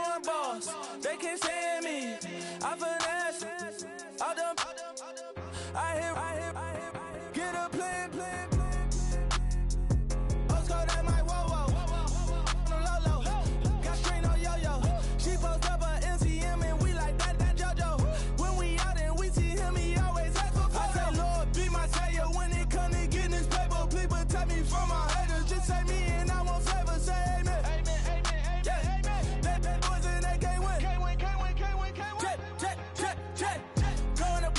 doing boss. They can't stand me. I finesse. I done. I hit. Get a plan. Postcode at my whoa. On the low. Got string on yo-yo. She post up a MCM and we like that JoJo. When we out and we see him, he always asks for photo. I say, Lord, be my savior when it come to getting this paper. Please protect me from my haters. Just say me and I won't save her. Say amen. That boys in that can't win. Jet. Going up.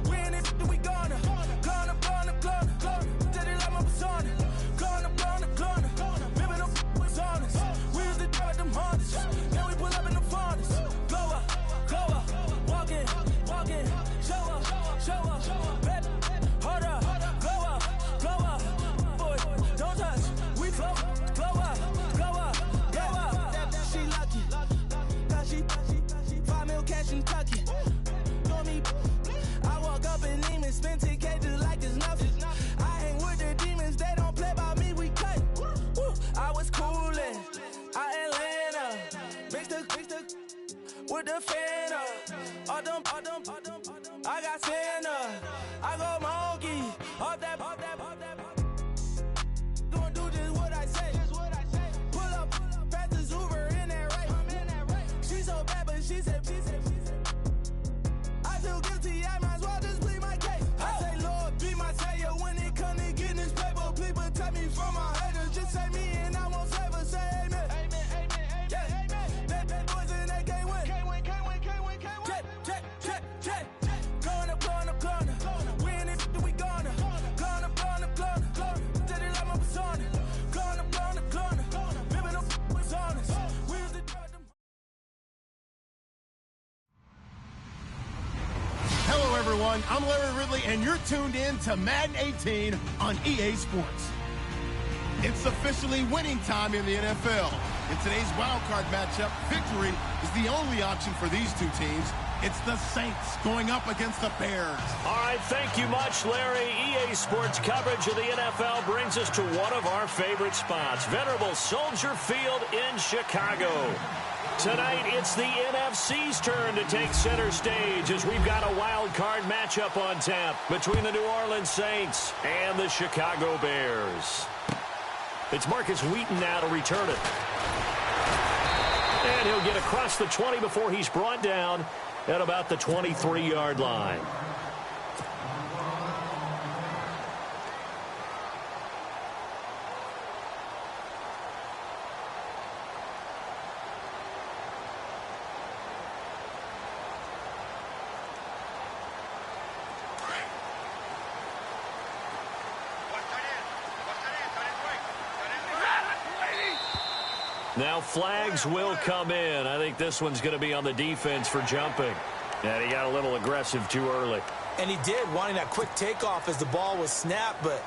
We in it, we gonna. Going up. Did it like my persona. Going up. Remember them was honest. We used to drive them Hondas. Then we pull up in the Fondas. Glow up. Walking. Show up. Bet. Hold up. Glow up. Boy, don't touch. We flow. Glow up. She lucky. Cause she 5 mil cash in Tucky. Know me. I walk up in demons, spend 10K just like it's nothing. I hang with the demons, they don't play by me, we cut. Woo. I was coolin', Atlanta, mixed with the Fanta. All them, I got Santa, I go monkey, off that. Don't do just what I say. Pull up, pass the Uber in that right. She so bad, but she said. I feel guilty, I might as well just plead my case. I say, Lord, be my savior when it come to getting this paper. Please protect me from my haters. Just say me and I won't save her. Say amen. That boys in that can't win. Jet. Going up. We in it, we gonna. Going up. Did it like my persona. Going up. Remember them was honest. We used to drive them. Hello, everyone. I'm Larry Ridley, and you're tuned in to Madden 18 on EA Sports. It's officially winning time in the NFL. In today's wildcard matchup, victory is the only option for these two teams. It's the Saints going up against the Bears. All right, thank you much, Larry. EA Sports coverage of the NFL brings us to one of our favorite spots, venerable Soldier Field in Chicago. Tonight, it's the NFC's turn to take center stage as we've got a wild card matchup on tap between the New Orleans Saints and the Chicago Bears. It's Marcus Wheaton now to return it. And he'll get across the 20 before he's brought down at about the 23-yard line. Now flags will come in. I think this one's going to be on the defense for jumping. And he got a little aggressive too early. And he did, wanting that quick takeoff as the ball was snapped. But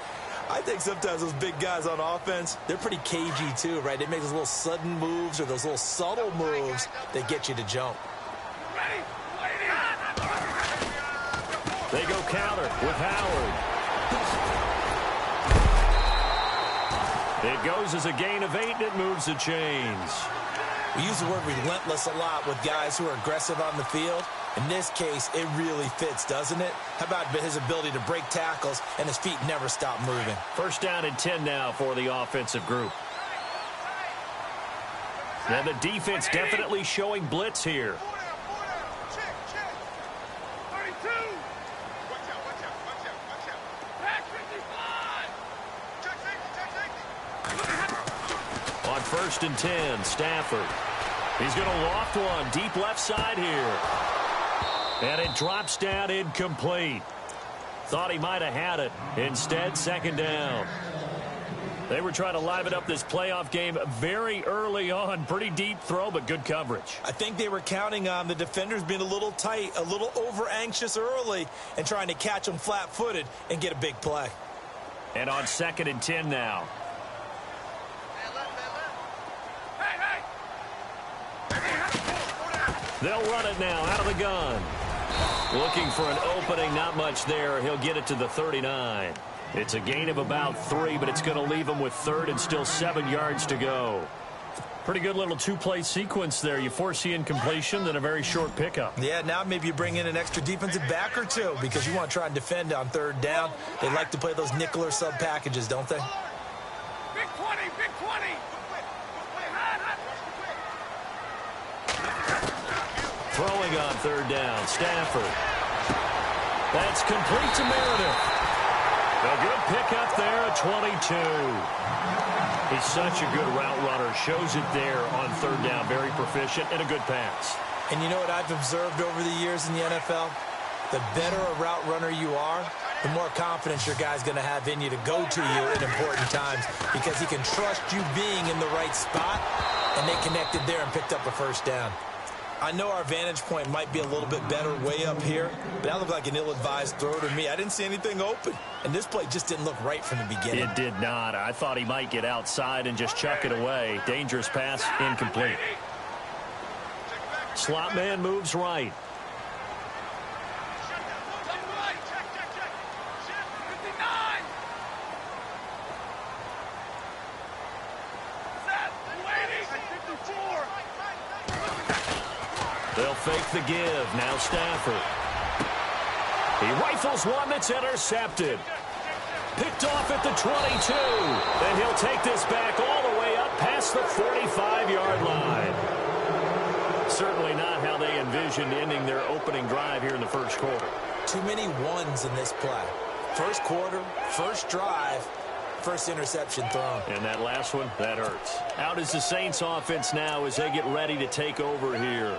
I think sometimes those big guys on offense, they're pretty cagey too, right? They make those little sudden moves or those little subtle moves that get you to jump. They go counter with Howard. It goes as a gain of 8, and it moves the chains. We use the word relentless a lot with guys who are aggressive on the field. In this case, it really fits, doesn't it? How about his ability to break tackles and his feet never stop moving? First down and 10 now for the offensive group. And the defense definitely showing blitz here. On 1st and 10, Stafford. He's going to loft one deep left side here. And it drops down incomplete. Thought he might have had it. Instead, 2nd down. They were trying to liven up this playoff game very early on. Pretty deep throw, but good coverage. I think they were counting on the defenders being a little tight, a little over-anxious early, and trying to catch them flat-footed and get a big play. And on 2nd and 10 now. They'll run it now out of the gun. Looking for an opening, not much there. He'll get it to the 39. It's a gain of about 3, but it's going to leave him with 3rd and still 7 yards to go. Pretty good little two-play sequence there. You force the incompletion, then a very short pickup. Yeah, now maybe you bring in an extra defensive back or two because you want to try and defend on third down. They like to play those nickel or sub packages, don't they? Big 20, big 20. Throwing on third down, Stafford. That's complete to Meredith. A good pickup there at 22. He's such a good route runner. Shows it there on third down. Very proficient and a good pass. And you know what I've observed over the years in the NFL? The better a route runner you are, the more confidence your guy's going to have in you to go to you at important times because he can trust you being in the right spot, and they connected there and picked up a first down. I know our vantage point might be a little bit better way up here, but that looked like an ill-advised throw to me. I didn't see anything open, and this play just didn't look right from the beginning. It did not. I thought he might get outside and just chuck it away. Dangerous pass, incomplete. Slot man moves right. They'll fake the give. Now Stafford. He rifles one that's intercepted. Picked off at the 22. And he'll take this back all the way up past the 45-yard line. Certainly not how they envisioned ending their opening drive here in the first quarter. Too many ones in this play. First quarter, first drive, first interception thrown. And that last one, that hurts. Out is the Saints offense now as they get ready to take over here.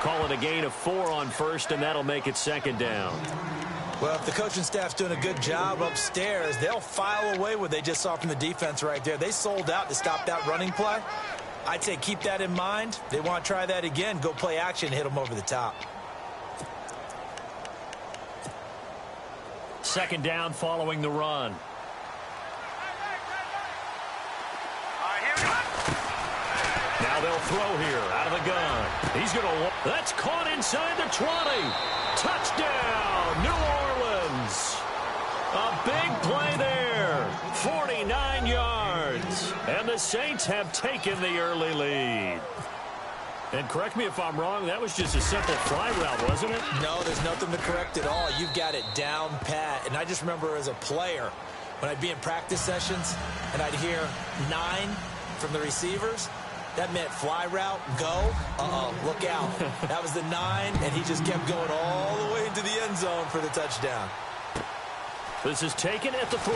Call it a gain of 4 on first, and that'll make it second down. Well, if the coaching staff's doing a good job upstairs, they'll file away what they just saw from the defense right there. They sold out to stop that running play. I'd say keep that in mind. They want to try that again. Go play action, hit them over the top. Second down following the run. Now they'll throw here out of the gun. He's going to... That's caught inside the 20. Touchdown, New Orleans. A big play there. 49 yards. And the Saints have taken the early lead. And correct me if I'm wrong, that was just a simple fly route, wasn't it? No, there's nothing to correct at all. You've got it down pat. And I just remember as a player, when I'd be in practice sessions and I'd hear 9 from the receivers, that meant fly route, go. Look out. That was the 9, and he just kept going all the way into the end zone for the touchdown. This is taken at the 3.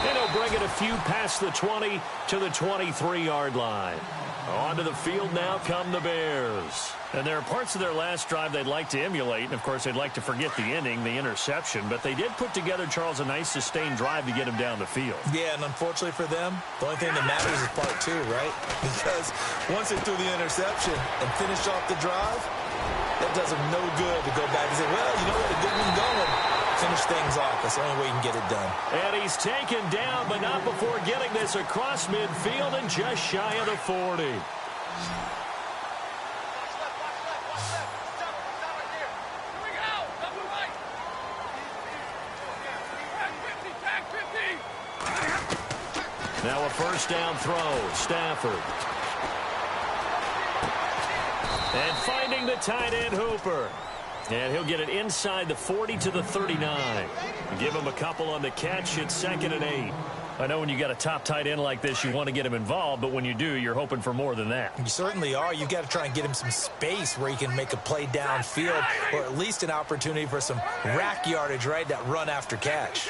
And he'll bring it a few past the 20 to the 23-yard line. Onto the field now come the Bears. And there are parts of their last drive they'd like to emulate. And, of course, they'd like to forget the inning, the interception. But they did put together, Charles, a nice sustained drive to get him down the field. Yeah, and unfortunately for them, the only thing that matters is part 2, right? Because once they threw the interception and finished off the drive, that does them no good to go back and say, well, you know what, a good one going. Finish things off. That's the only way you can get it done. And he's taken down, but not before getting this across midfield and just shy of the 40. Now a first down throw. Stafford. And finding the tight end Hooper. And he'll get it inside the 40 to the 39. Give him a couple on the catch. It's 2nd and 8. I know when you got a top tight end like this, you want to get him involved, but when you do, you're hoping for more than that. You certainly are. You've got to try and get him some space where he can make a play downfield, or at least an opportunity for some rack yardage, right? That run after catch.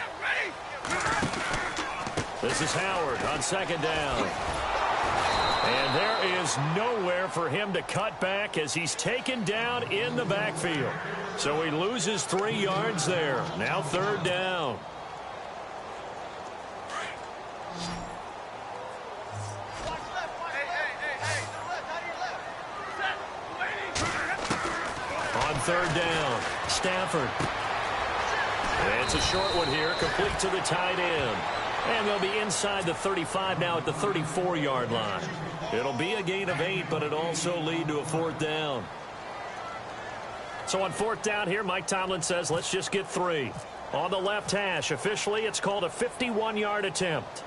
This is Howard on 2nd down. And there is nowhere for him to cut back as he's taken down in the backfield. So he loses 3 yards there. Now 3rd down. third down. Stafford. It's a short one here, complete to the tight end. And they'll be inside the 35 now at the 34-yard line. It'll be a gain of 8, but it also lead to a fourth down. So on fourth down here, Mike Tomlin says, let's just get 3. On the left hash, officially, it's called a 51-yard attempt.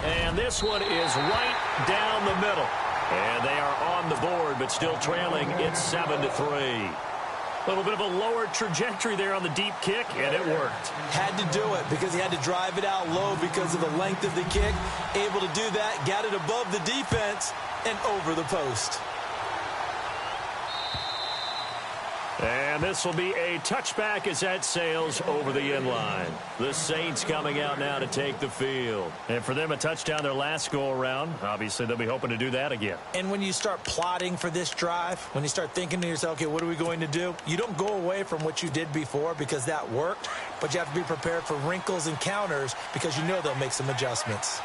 And this one is right down the middle. And they are on the board, but still trailing. It's 7-3. A little bit of a lower trajectory there on the deep kick, and it worked. Had to do it because he had to drive it out low because of the length of the kick. Able to do that, got it above the defense, and over the post. And this will be a touchback as that sails over the end line. The Saints coming out now to take the field. And for them, a touchdown their last go-around. Obviously, they'll be hoping to do that again. And when you start plotting for this drive, when you start thinking to yourself, okay, what are we going to do? You don't go away from what you did before because that worked, but you have to be prepared for wrinkles and counters because you know they'll make some adjustments.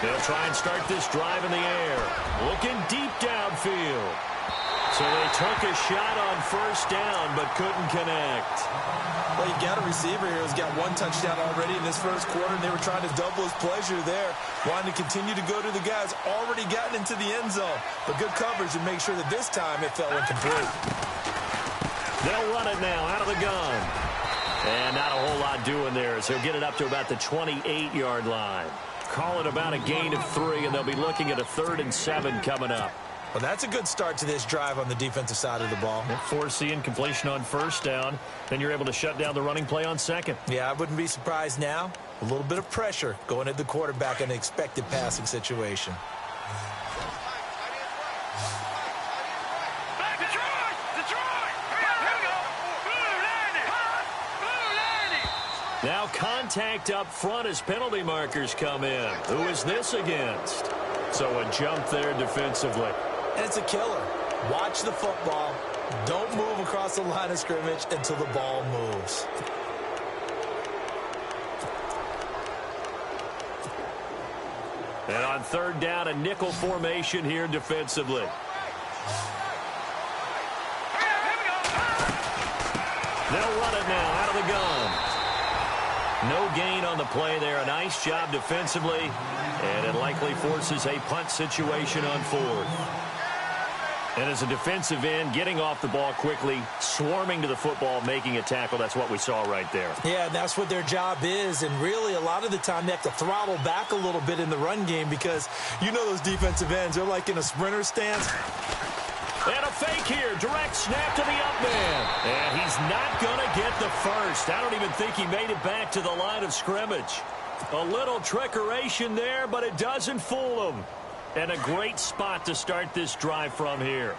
They'll try and start this drive in the air. Looking deep downfield. So they took a shot on first down, but couldn't connect. Well, you got a receiver here who's got 1 touchdown already in this first quarter, and they were trying to double his pleasure there. Wanting to continue to go to the guys already gotten into the end zone. But good coverage to make sure that this time it fell incomplete. They'll run it now out of the gun. And not a whole lot doing there, so he'll get it up to about the 28-yard line. Call it about a gain of 3, and they'll be looking at a 3rd and 7 coming up. Well, that's a good start to this drive on the defensive side of the ball. Forcing completion on first down. Then you're able to shut down the running play on second. Yeah, I wouldn't be surprised now. A little bit of pressure going at the quarterback in an expected passing situation. Now contact up front as penalty markers come in. Who is this against? So a jump there defensively. And it's a killer. Watch the football. Don't move across the line of scrimmage until the ball moves. And on third down, a nickel formation here defensively. They'll run it now out of the gun. No gain on the play there. A nice job defensively. And it likely forces a punt situation on fourth. And as a defensive end, getting off the ball quickly, swarming to the football, making a tackle, that's what we saw right there. Yeah, and that's what their job is. And really, a lot of the time, they have to throttle back a little bit in the run game because you know those defensive ends, they're like in a sprinter stance. And a fake here. Direct snap to the up man. And he's not going to get the first. I don't even think he made it back to the line of scrimmage. A little trickeration there, but it doesn't fool him. And a great spot to start this drive from here.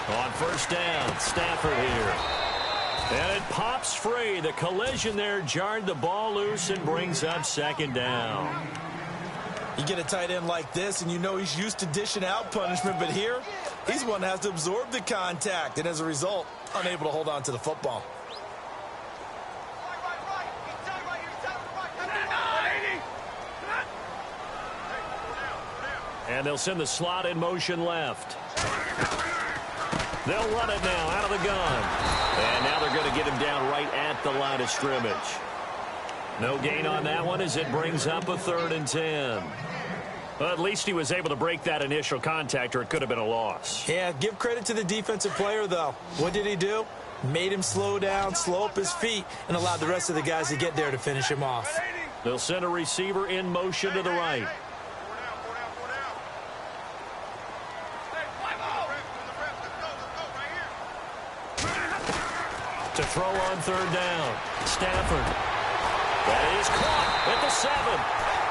On first down, Stafford here. And it pops free. The collision there jarred the ball loose and brings up second down. You get a tight end like this, and you know he's used to dishing out punishment, but here, he's one that has to absorb the contact, and as a result, unable to hold on to the football. And they'll send the slot in motion left. They'll run it now out of the gun. And now they're going to get him down right at the line of scrimmage. No gain on that one as it brings up a 3rd and 10. Well, at least he was able to break that initial contact, or it could have been a loss. Yeah, give credit to the defensive player, though. What did he do? Made him slow down, slow up his feet, and allowed the rest of the guys to get there to finish him off. They'll send a receiver in motion to the right. To throw on third down. Stafford. That is caught at the 7.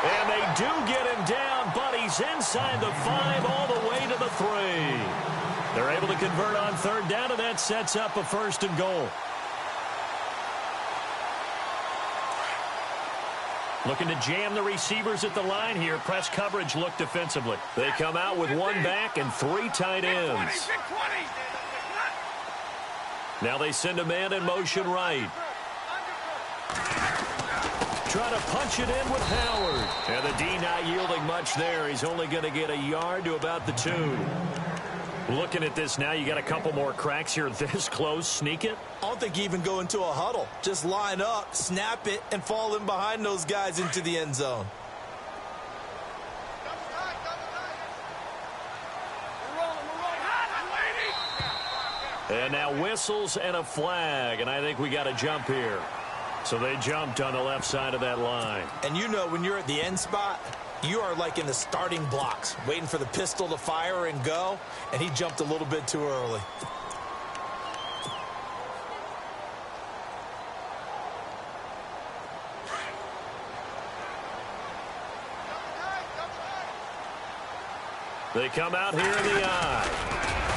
And they do get him down, but he's inside the 5 all the way to the 3. They're able to convert on third down, and that sets up a 1st and goal. Looking to jam the receivers at the line here. Press coverage look defensively. They come out with one back and 3 tight ends. Now they send a man in motion right. Try to punch it in with Howard. And the D not yielding much there. He's only going to get a yard to about the 2. Looking at this now, you got a couple more cracks here this close. Sneak it? I don't think you even go into a huddle. Just line up, snap it, and fall in behind those guys into the end zone. And now whistles and a flag, and I think we got a jump here. So they jumped on the left side of that line. And you know when you're at the end spot, you are like in the starting blocks, waiting for the pistol to fire and go, and he jumped a little bit too early. They come out here in the eye.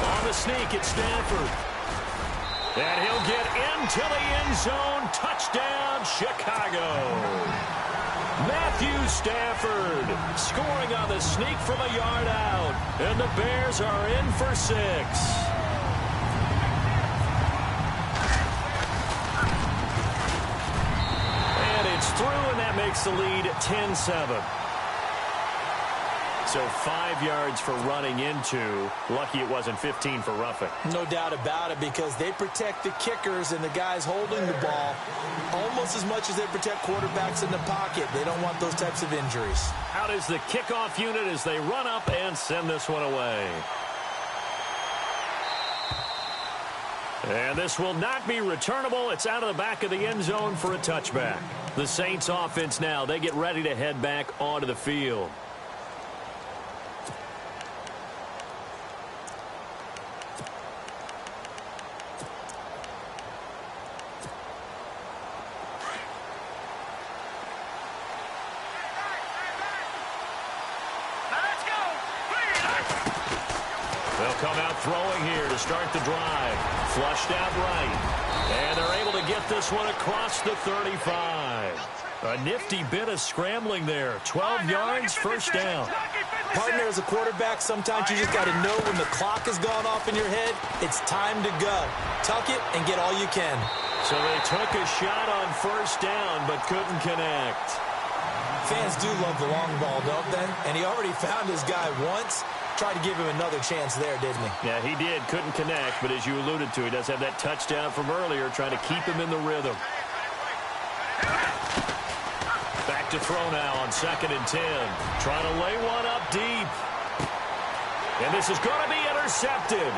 On the sneak, it's Stafford. And he'll get into the end zone. Touchdown, Chicago. Matthew Stafford scoring on the sneak from a yard out. And the Bears are in for 6. And it's through, and that makes the lead 10-7. So 5 yards for running into. Lucky it wasn't 15 for roughing. No doubt about it, because they protect the kickers and the guys holding the ball almost as much as they protect quarterbacks in the pocket. They don't want those types of injuries. Out is the kickoff unit as they run up and send this one away. And this will not be returnable. It's out of the back of the end zone for a touchback. The Saints offense now, they get ready to head back onto the field. Come out throwing here to start the drive. Flushed out right. And they're able to get this one across the 35. A nifty bit of scrambling there. 12 yards, first down. Partner, as a quarterback, sometimes you just got to know when the clock has gone off in your head, it's time to go. Tuck it and get all you can. So they took a shot on first down but couldn't connect. Fans do love the long ball, don't they? And he already found his guy once. Tried to give him another chance there, didn't he? Yeah, he did. Couldn't connect, but as you alluded to, he does have that touchdown from earlier, trying to keep him in the rhythm. Back to throw now on 2nd and 10. Trying to lay one up deep. And this is going to be intercepted.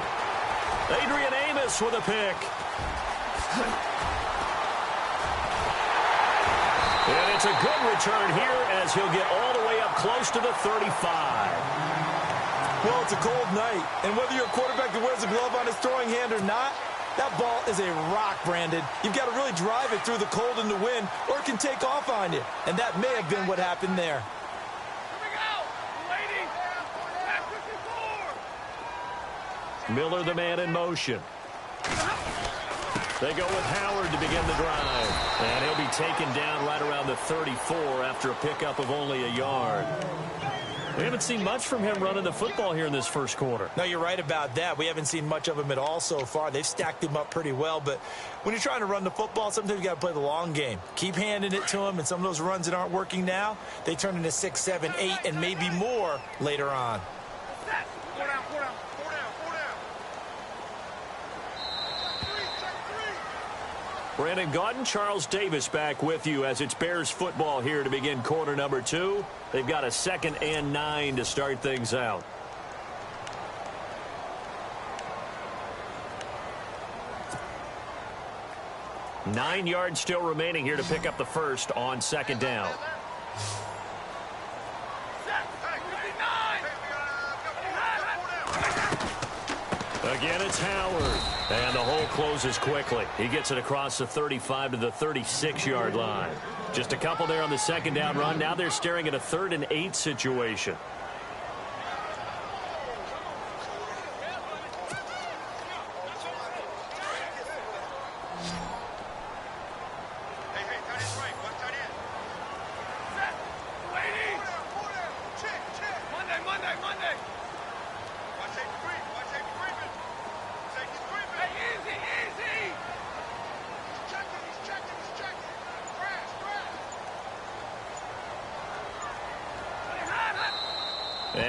Adrian Amos with a pick. And it's a good return here as he'll get all the way up close to the 35. Well, it's a cold night, and whether you're a quarterback that wears a glove on his throwing hand or not, that ball is a rock, Brandon. You've got to really drive it through the cold and the wind, or it can take off on you. And that may have been what happened there. Here we go, ladies. Back 54. Miller, the man in motion. They go with Howard to begin the drive. And he'll be taken down right around the 34 after a pickup of only a yard. We haven't seen much from him running the football here in this first quarter. No, you're right about that. We haven't seen much of him at all so far. They've stacked him up pretty well, but when you're trying to run the football, sometimes you got to play the long game. Keep handing it to him, and some of those runs that aren't working now, they turn into 6, 7, 8, and maybe more later on. Four down. Brandon Gaudin, Charles Davis back with you as it's Bears football here to begin quarter number 2. They've got a 2nd and 9 to start things out. Nine yards still remaining here to pick up the first on 2nd down. Again, it's Howard. And the hole closes quickly. He gets it across the 35 to the 36-yard line. Just a couple there on the 2nd down run. Now they're staring at a 3rd and 8 situation.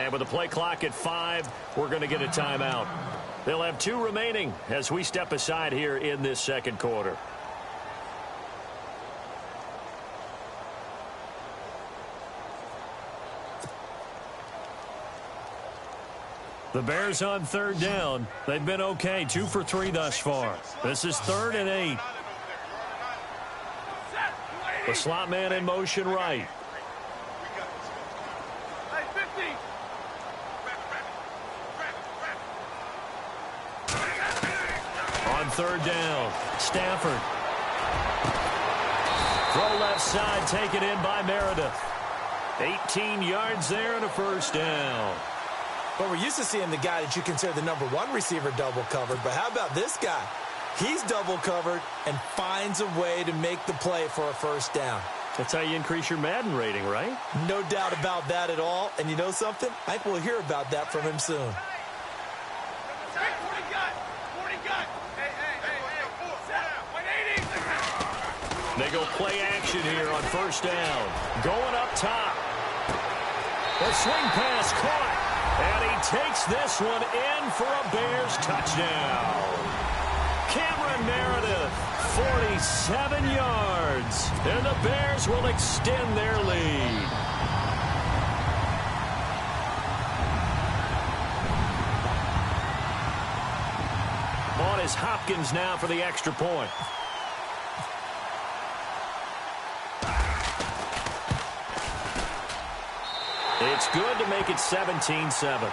And with the play clock at 5, we're going to get a timeout. They'll have 2 remaining as we step aside here in this second quarter. The Bears on 3rd down. They've been okay, 2 for 3 thus far. This is 3rd and 8. The slot man in motion right. On 3rd down, Stafford. Throw left side, taken in by Meredith. 18 yards there and a first down. But we're used to seeing the guy that you consider the number 1 receiver double covered. But how about this guy? He's double covered and finds a way to make the play for a first down. That's how you increase your Madden rating, right? No doubt about that at all. And you know something? I think we'll hear about that from him soon. They go play action here on first down. Going up top. The swing pass caught. And he takes this one in for a Bears touchdown. Cameron Meredith, 47 yards. And the Bears will extend their lead. On is Hopkins now for the extra point. It's good to make it 17-7.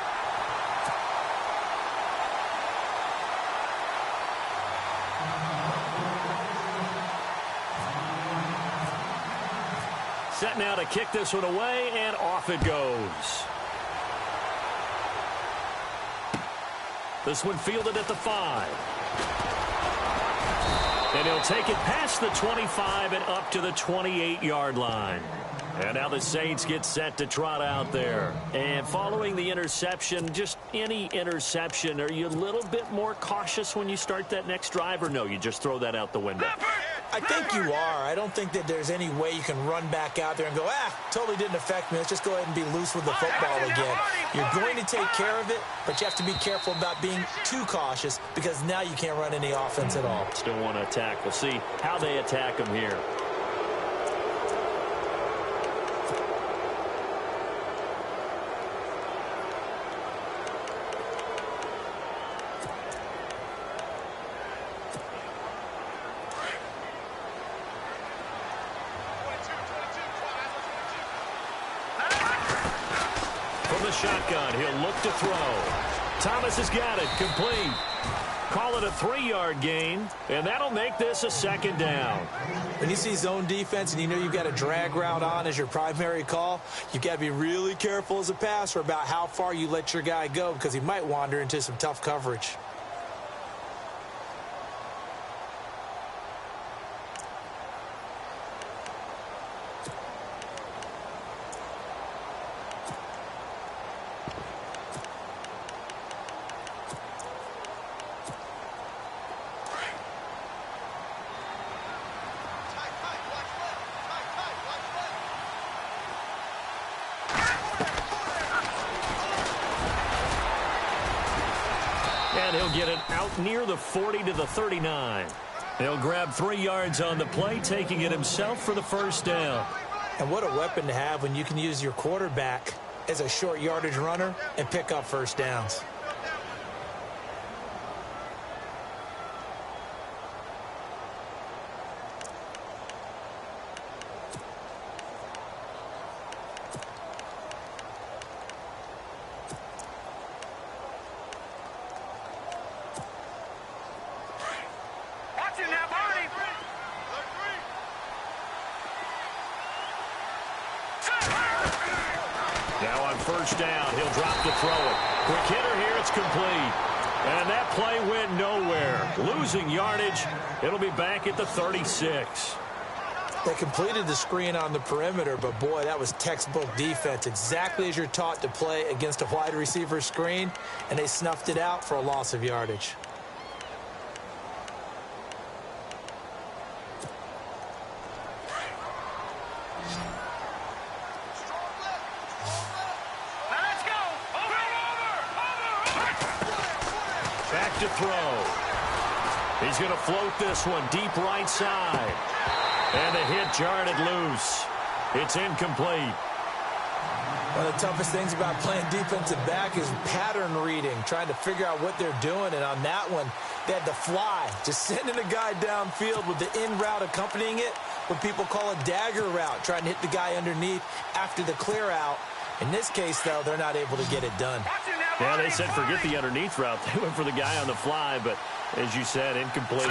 Set now to kick this one away, and off it goes. This one fielded at the 5. And he'll take it past the 25 and up to the 28-yard line. And now the Saints get set to trot out there. And following the interception, just any interception, are you a little bit more cautious when you start that next drive, or no, you just throw that out the window? I think you are. I don't think that there's any way you can run back out there and go, totally didn't affect me. Let's just go ahead and be loose with the football again. You're going to take care of it, but you have to be careful about being too cautious because now you can't run any offense at all. Still want to attack. We'll see how they attack them here. Shotgun. He'll look to throw. Thomas has got it. Complete. Call it a 3-yard gain, and that'll make this a second down. When you see zone defense and you know you've got a drag route on as your primary call, you've got to be really careful as a passer about how far you let your guy go because he might wander into some tough coverage. And he'll get it out near the 40 to the 39. He'll grab 3 yards on the play, taking it himself for the first down. And what a weapon to have when you can use your quarterback as a short yardage runner and pick up first downs. Now on first down, he'll drop to throw it. Quick hitter here, it's complete. And that play went nowhere. Losing yardage, it'll be back at the 36. They completed the screen on the perimeter, but boy, that was textbook defense. Exactly as you're taught to play against a wide receiver screen, and they snuffed it out for a loss of yardage. to throw. He's going to float this one deep right side. And the hit jarred it loose. It's incomplete. One of the toughest things about playing defensive back is pattern reading, trying to figure out what they're doing. And on that one, they had the fly, just sending a guy downfield with the in route accompanying it, what people call a dagger route, trying to hit the guy underneath after the clear out. In this case, though, they're not able to get it done. Yeah, they said forget the underneath route. They went for the guy on the fly, but as you said, incomplete.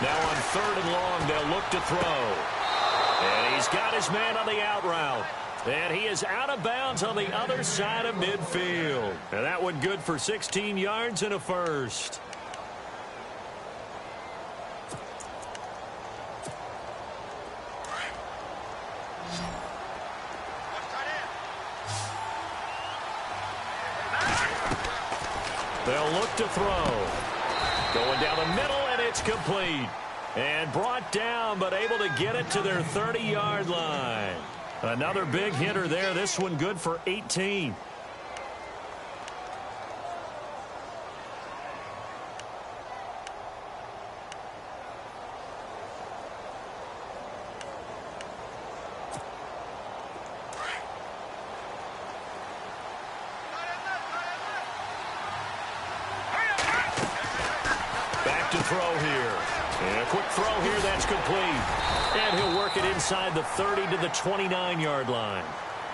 Now on 3rd and long, they'll look to throw. And he's got his man on the out route. And he is out of bounds on the other side of midfield. And that one good for 16 yards and a first. They'll look to throw. Going down the middle, and it's complete. And brought down, but able to get it to their 30-yard line. Another big hitter there. This one good for 18. Back to throw here. And a quick throw here, that's complete. And he'll work it inside the 30 to the 29-yard line.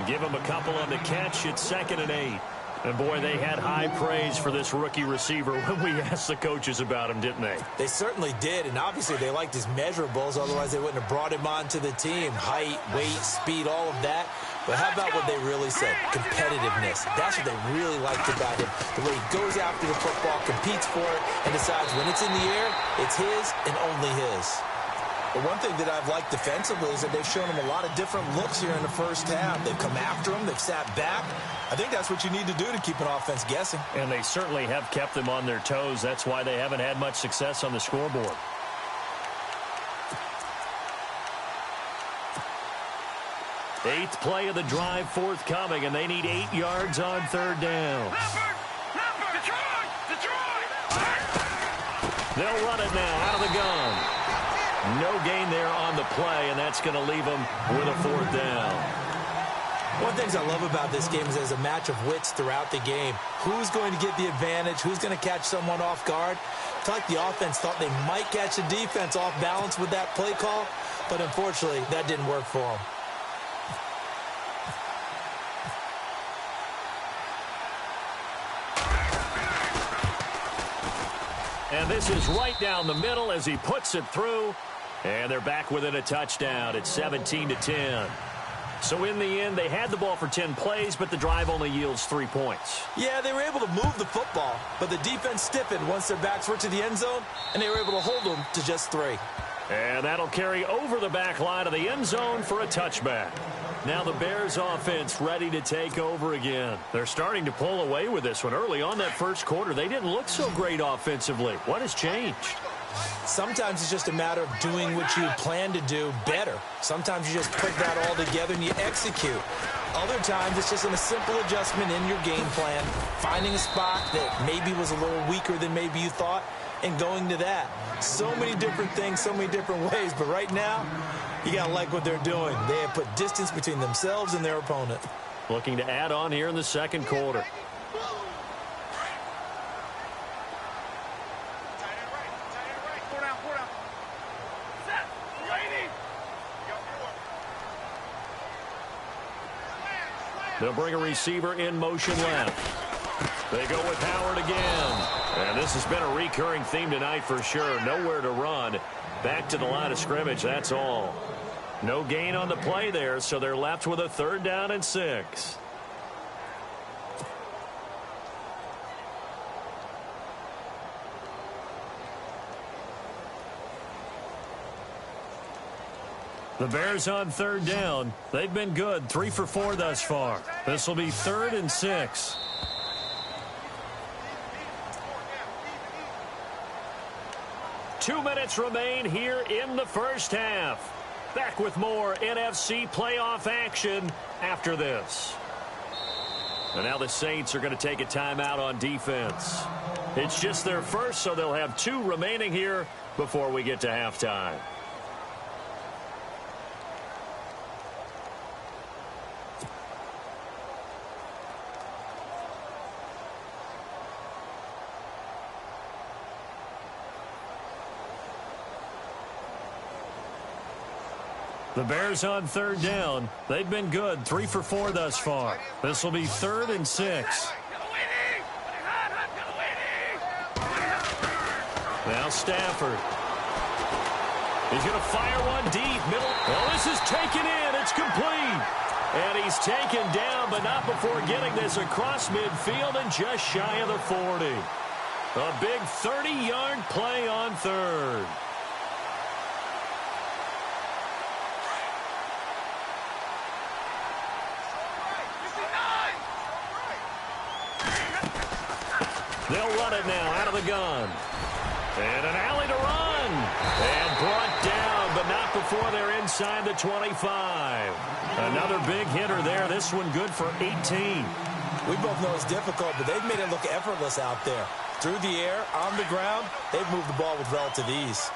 Give him a couple on the catch. It's 2nd and 8. And, boy, they had high praise for this rookie receiver when we asked the coaches about him, didn't they? They certainly did, and obviously they liked his measurables. Otherwise, they wouldn't have brought him onto the team. Height, weight, speed, all of that. But how about what they really said? Competitiveness. That's what they really liked about him. The way he goes after the football, competes for it, and decides when it's in the air, it's his and only his. But one thing that I've liked defensively is that they've shown him a lot of different looks here in the first half. They've come after him. They've sat back. I think that's what you need to do to keep an offense guessing. And they certainly have kept them on their toes. That's why they haven't had much success on the scoreboard. Eighth play of the drive forthcoming, and they need 8 yards on 3rd down. They'll run it now out of the gun. No gain there on the play, and that's going to leave them with a 4th down. One of the things I love about this game is there's a match of wits throughout the game. Who's going to get the advantage? Who's going to catch someone off guard? It's like the offense thought they might catch the defense off balance with that play call, but unfortunately, that didn't work for them. And this is right down the middle as he puts it through. And they're back within a touchdown. It's 17-10. So in the end, they had the ball for 10 plays, but the drive only yields 3 points. Yeah, they were able to move the football, but the defense stiffened once their backs were to the end zone, and they were able to hold them to just 3. And that'll carry over the back line of the end zone for a touchback. Now the Bears offense ready to take over again. They're starting to pull away with this one. Early on that first quarter, they didn't look so great offensively. What has changed? Sometimes it's just a matter of doing what you plan to do better. Sometimes you just put that all together and you execute. Other times it's just a simple adjustment in your game plan, finding a spot that maybe was a little weaker than maybe you thought, and going to that. So many different things, so many different ways, but right now, you got to like what they're doing. They have put distance between themselves and their opponent. Looking to add on here in the second quarter. They'll bring a receiver in motion left. They go with Howard again. And this has been a recurring theme tonight for sure. Nowhere to run. Back to the line of scrimmage, that's all. No gain on the play there, so they're left with a 3rd down and 6. The Bears on 3rd down. They've been good, 3 for 4 thus far. This will be 3rd and 6. Two minutes remain here in the first half. Back with more NFC playoff action after this. And now the Saints are going to take a timeout on defense. It's just their first, so they'll have 2 remaining here before we get to halftime. The Bears on 3rd down. They've been good, 3 for 4 thus far. This will be 3rd and 6. Now Stafford. He's going to fire one deep. Middle. Well, this is taken in. It's complete. And he's taken down, but not before getting this across midfield and just shy of the 40. A big 30-yard play on 3rd. They'll run it now out of the gun. And an alley to run. And brought down, but not before they're inside the 25. Another big hitter there. This one good for 18. We both know it's difficult, but they've made it look effortless out there. Through the air, on the ground, they've moved the ball with relative ease.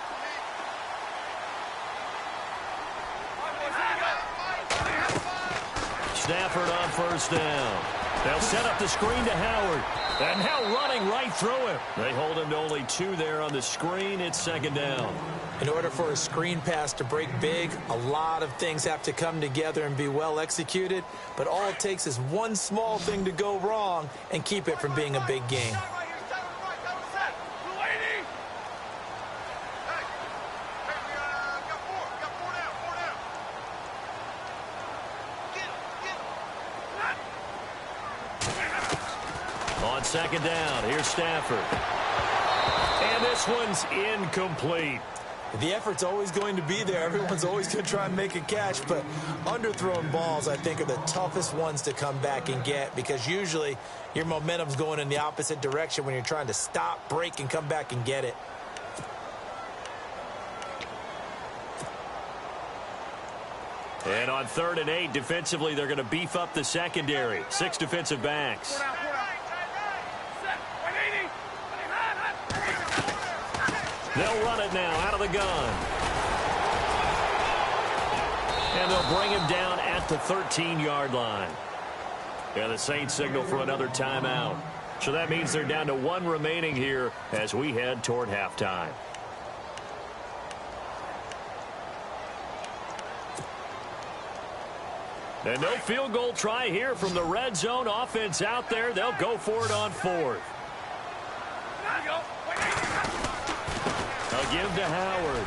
Stafford on 1st down. They'll set up the screen to Howard. And now running right through him. They hold him to only 2 there on the screen. It's 2nd down. In order for a screen pass to break big, a lot of things have to come together and be well executed. But all it takes is one small thing to go wrong and keep it from being a big game. On 2nd down, here's Stafford. And this one's incomplete. The effort's always going to be there. Everyone's always going to try and make a catch, but underthrown balls, I think, are the toughest ones to come back and get because usually your momentum's going in the opposite direction when you're trying to stop, break, and come back and get it. And on 3rd and 8, defensively, they're going to beef up the secondary. 6 defensive backs. They'll run it now out of the gun. And they'll bring him down at the 13-yard line. And the Saints signal for another timeout. So that means they're down to 1 remaining here as we head toward halftime. And no field goal try here from the red zone offense out there. They'll go for it on 4th. They'll give to Howard.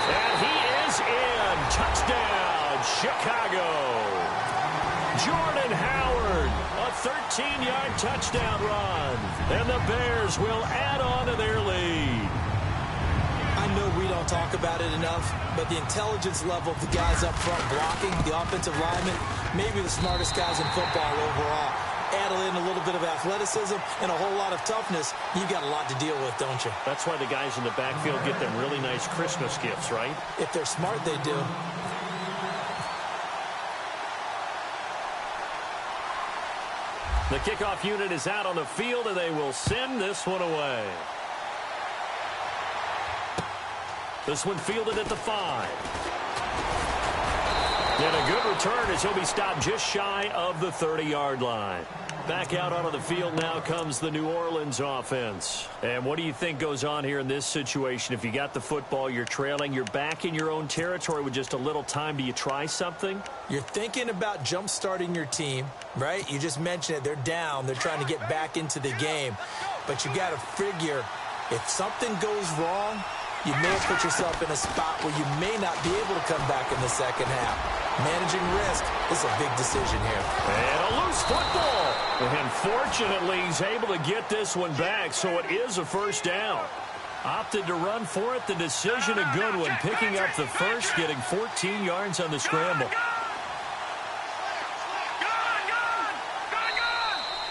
And he is in. Touchdown, Chicago. Jordan Howard, a 13-yard touchdown run. And the Bears will add on to their lead. I know we don't talk about it enough, but the intelligence level of the guys up front blocking, the offensive linemen, maybe the smartest guys in football overall. Add in a little bit of athleticism and a whole lot of toughness, you've got a lot to deal with, don't you? That's why the guys in the backfield get them really nice Christmas gifts, right? If they're smart, they do. The kickoff unit is out on the field, and they will send this one away. This one fielded at the 5. And a good return as he'll be stopped just shy of the 30-yard line. Back out onto the field now comes the New Orleans offense. And what do you think goes on here in this situation? If you got the football, you're trailing, you're back in your own territory with just a little time. Do you try something? You're thinking about jump-starting your team, right? You just mentioned it. They're down. They're trying to get back into the game. But you got to figure if something goes wrong, you may have put yourself in a spot where you may not be able to come back in the second half. Managing risk is a big decision here. And a loose football. And fortunately, he's able to get this one back, so it is a first down. Opted to run for it. The decision a good one. Picking up the first, getting 14 yards on the scramble.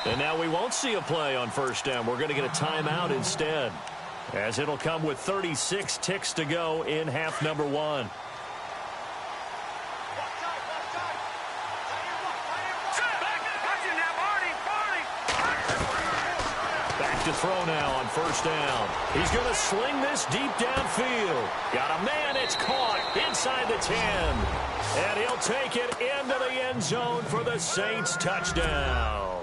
And now we won't see a play on first down. We're going to get a timeout instead, as it'll come with 36 ticks to go in half number 1. back to throw now on first down. He's going to sling this deep downfield. Got a man. It's caught inside the 10. And he'll take it into the end zone for the Saints touchdown.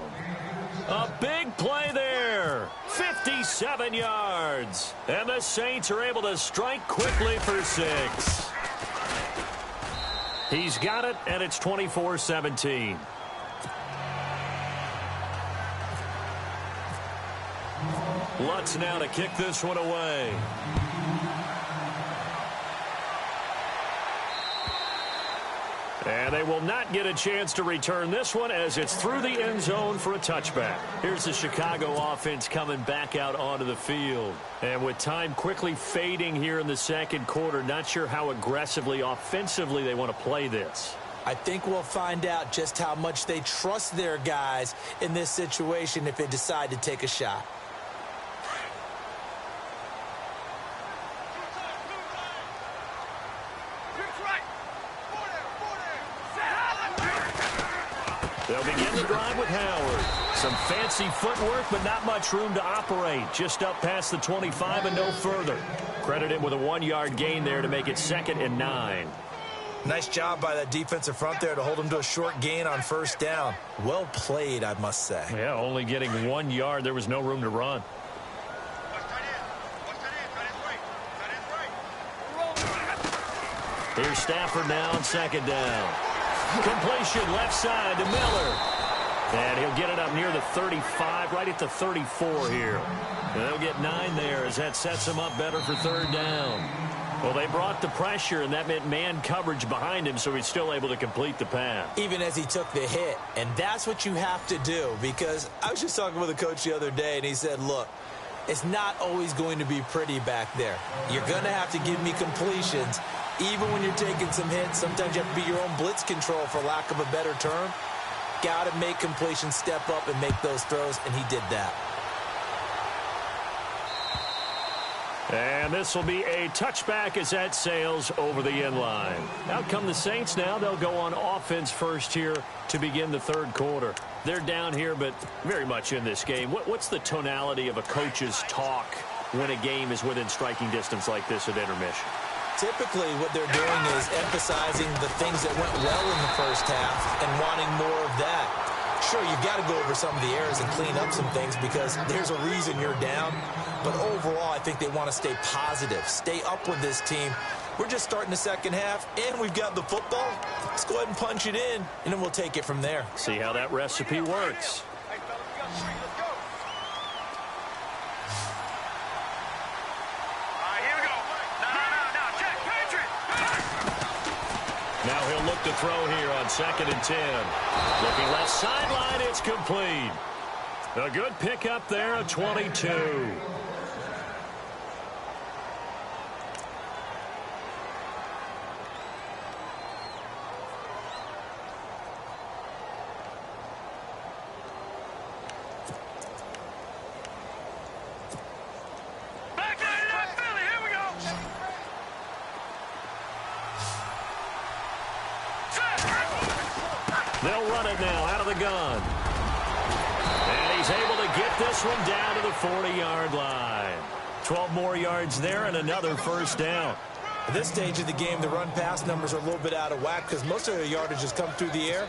A big play there. 57 yards. And the Saints are able to strike quickly for 6. He's got it, and it's 24-17. Lutz now to kick this one away. And they will not get a chance to return this one as it's through the end zone for a touchback. Here's the Chicago offense coming back out onto the field. And with time quickly fading here in the second quarter, not sure how aggressively, offensively they want to play this. I think we'll find out just how much they trust their guys in this situation if they decide to take a shot. They'll begin the drive with Howard. Some fancy footwork, but not much room to operate. Just up past the 25 and no further. Credit him with a 1-yard gain there to make it 2nd and 9. Nice job by that defensive front there to hold him to a short gain on first down. Well played, I must say. Yeah, only getting 1 yard. There was no room to run. Here's Stafford now on 2nd down. Completion left side to Miller. And he'll get it up near the 35, right at the 34 here. And they'll get 9 there as that sets him up better for 3rd down. Well, they brought the pressure, and that meant man coverage behind him, so he's still able to complete the pass. Even as he took the hit. And that's what you have to do, because I was just talking with a coach the other day, and he said, look, it's not always going to be pretty back there. You're going to have to give me completions. Even when you're taking some hits, sometimes you have to be your own blitz control, for lack of a better term. Got to make completions, step up, and make those throws, and he did that. And this will be a touchback as that sails over the end line. Out come the Saints now. They'll go on offense first here to begin the 3rd quarter. They're down here, but very much in this game. What's the tonality of a coach's talk when a game is within striking distance like this at intermission? Typically, what they're doing is emphasizing the things that went well in the first half and wanting more of that. Sure, you've got to go over some of the errors and clean up some things because there's a reason you're down. But overall, I think they want to stay positive, stay up with this team. We're just starting the second half, and we've got the football. Let's go ahead and punch it in, and then we'll take it from there. See how that recipe works. Now he'll look to throw here on 2nd and 10. Looking left sideline, it's complete. A good pickup there at 22. They'll run it now out of the gun. And he's able to get this one down to the 40-yard line. 12 more yards there and another first down. At this stage of the game, the run-pass numbers are a little bit out of whack because most of their yardage has come through the air.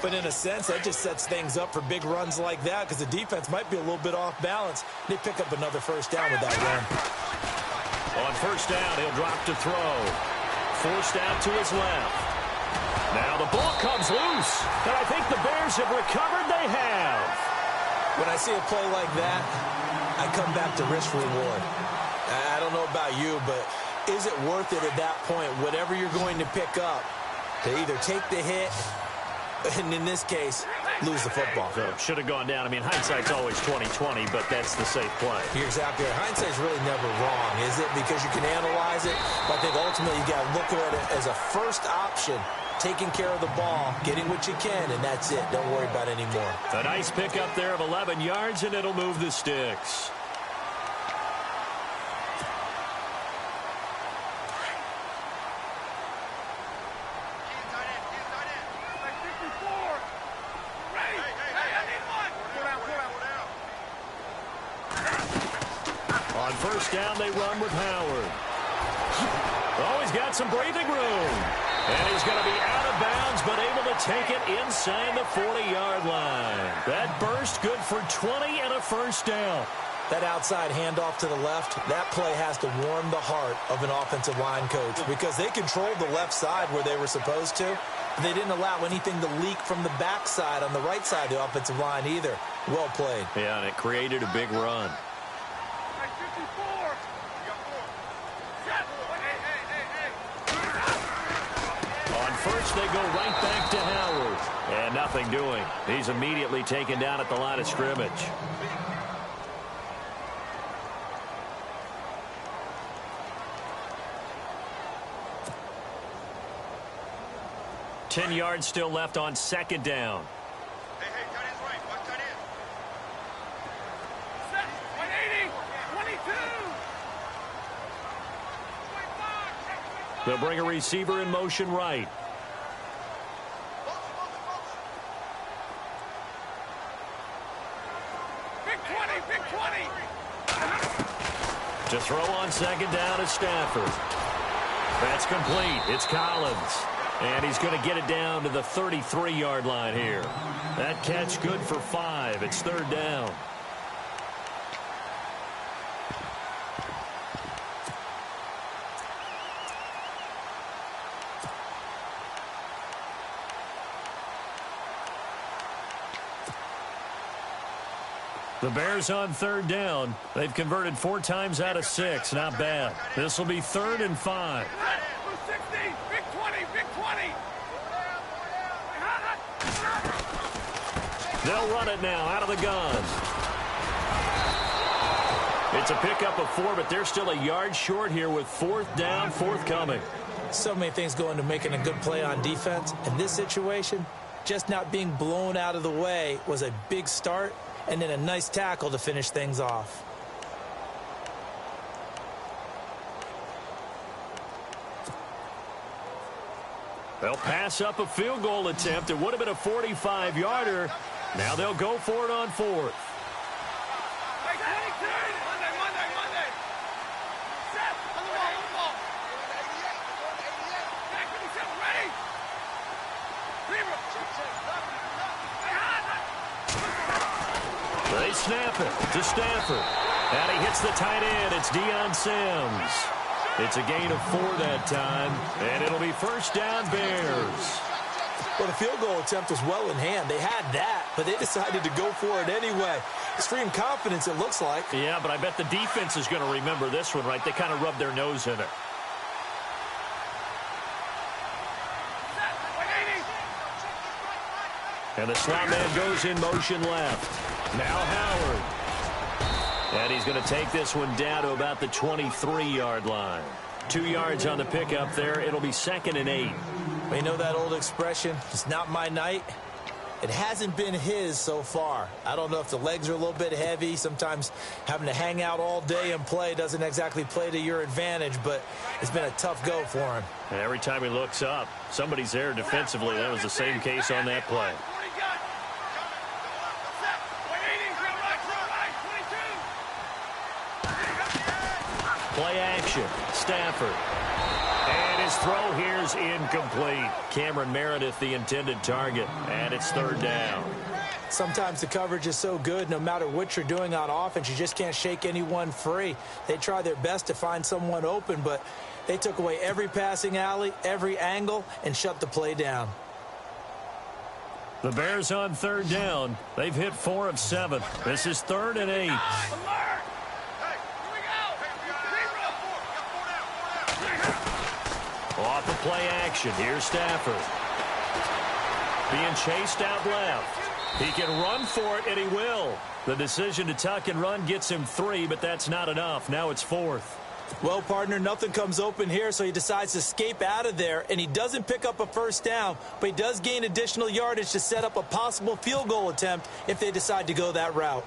But in a sense, that just sets things up for big runs like that because the defense might be a little bit off balance. They pick up another first down with that run. On first down, he'll drop to throw. Forced out to his left. Now the ball comes loose, and I think the Bears have recovered. They have. When I see a play like that, I come back to risk reward. I don't know about you, but is it worth it at that point, whatever you're going to pick up, to either take the hit, and in this case, lose the football? So should have gone down. I mean, hindsight's always 20/20, but that's the safe play. You're exactly right. Hindsight's really never wrong, is it? Because you can analyze it, but I think ultimately you got to look at it as a first option. Taking care of the ball, getting what you can, and that's it. Don't worry about it anymore. A nice pickup there of 11 yards, and it'll move the sticks. On first down, they run with Howard. Oh, he's got some breathing room. And he's going to be out of bounds, but able to take it inside the 40-yard line. That burst good for 20 and a first down. That outside handoff to the left, that play has to warm the heart of an offensive line coach because they controlled the left side where they were supposed to. But they didn't allow anything to leak from the backside on the right side of the offensive line either. Well played. Yeah, and it created a big run. On first, they go right back to Howard. And nothing doing. He's immediately taken down at the line of scrimmage. Ten yards still left on second down. Hey, tight end's right. Watch tight end. Set. 180. 22. They'll bring a receiver in motion right. Big 20. To throw on second down is Stafford. That's complete. It's Collins. And he's going to get it down to the 33-yard line here. That catch good for 5. It's third down. The Bears on third down. They've converted 4 times out of 6. Not bad. This will be 3rd and 5. Big 20. They'll run it now out of the gun. It's a pickup of 4, but they're still a yard short here with 4th down, 4th coming. So many things go into making a good play on defense. In this situation, just not being blown out of the way was a big start, and then a nice tackle to finish things off. They'll pass up a field goal attempt. It would have been a 45-yarder. Now they'll go for it on 4th. Hey, 22. Monday. Set. On the ball. Back 57. Ready. They snap it to Stafford. And he hits the tight end. It's Deion Sims. It's a gain of 4 that time, and it'll be first down Bears. Well, the field goal attempt was well in hand. They had that, but they decided to go for it anyway. Extreme confidence, it looks like. Yeah, but I bet the defense is going to remember this one, right? They kind of rubbed their nose in it. And the slot man goes in motion left. Now Howard. And he's going to take this one down to about the 23-yard line. 2 yards on the pickup there. It'll be 2nd and 8. You know that old expression, it's not my night? It hasn't been his so far. I don't know if the legs are a little bit heavy. Sometimes having to hang out all day and play doesn't exactly play to your advantage, but it's been a tough go for him. And every time he looks up, somebody's there defensively. That was the same case on that play. Play action. Stafford. And his throw here's incomplete. Cameron Meredith, the intended target. And it's 3rd down. Sometimes the coverage is so good, no matter what you're doing on offense, you just can't shake anyone free. They try their best to find someone open, but they took away every passing alley, every angle, and shut the play down. The Bears on 3rd down. They've hit 4 of 7. This is 3rd and 8. Off the play action. Here's Stafford. Being chased out left. He can run for it, and he will. The decision to tuck and run gets him 3, but that's not enough. Now it's 4th. Well, partner, nothing comes open here, so he decides to escape out of there, and he doesn't pick up a first down, but he does gain additional yardage to set up a possible field goal attempt if they decide to go that route.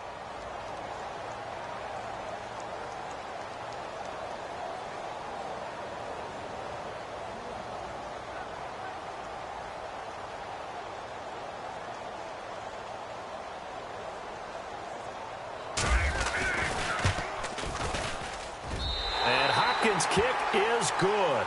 Hopkins' kick is good.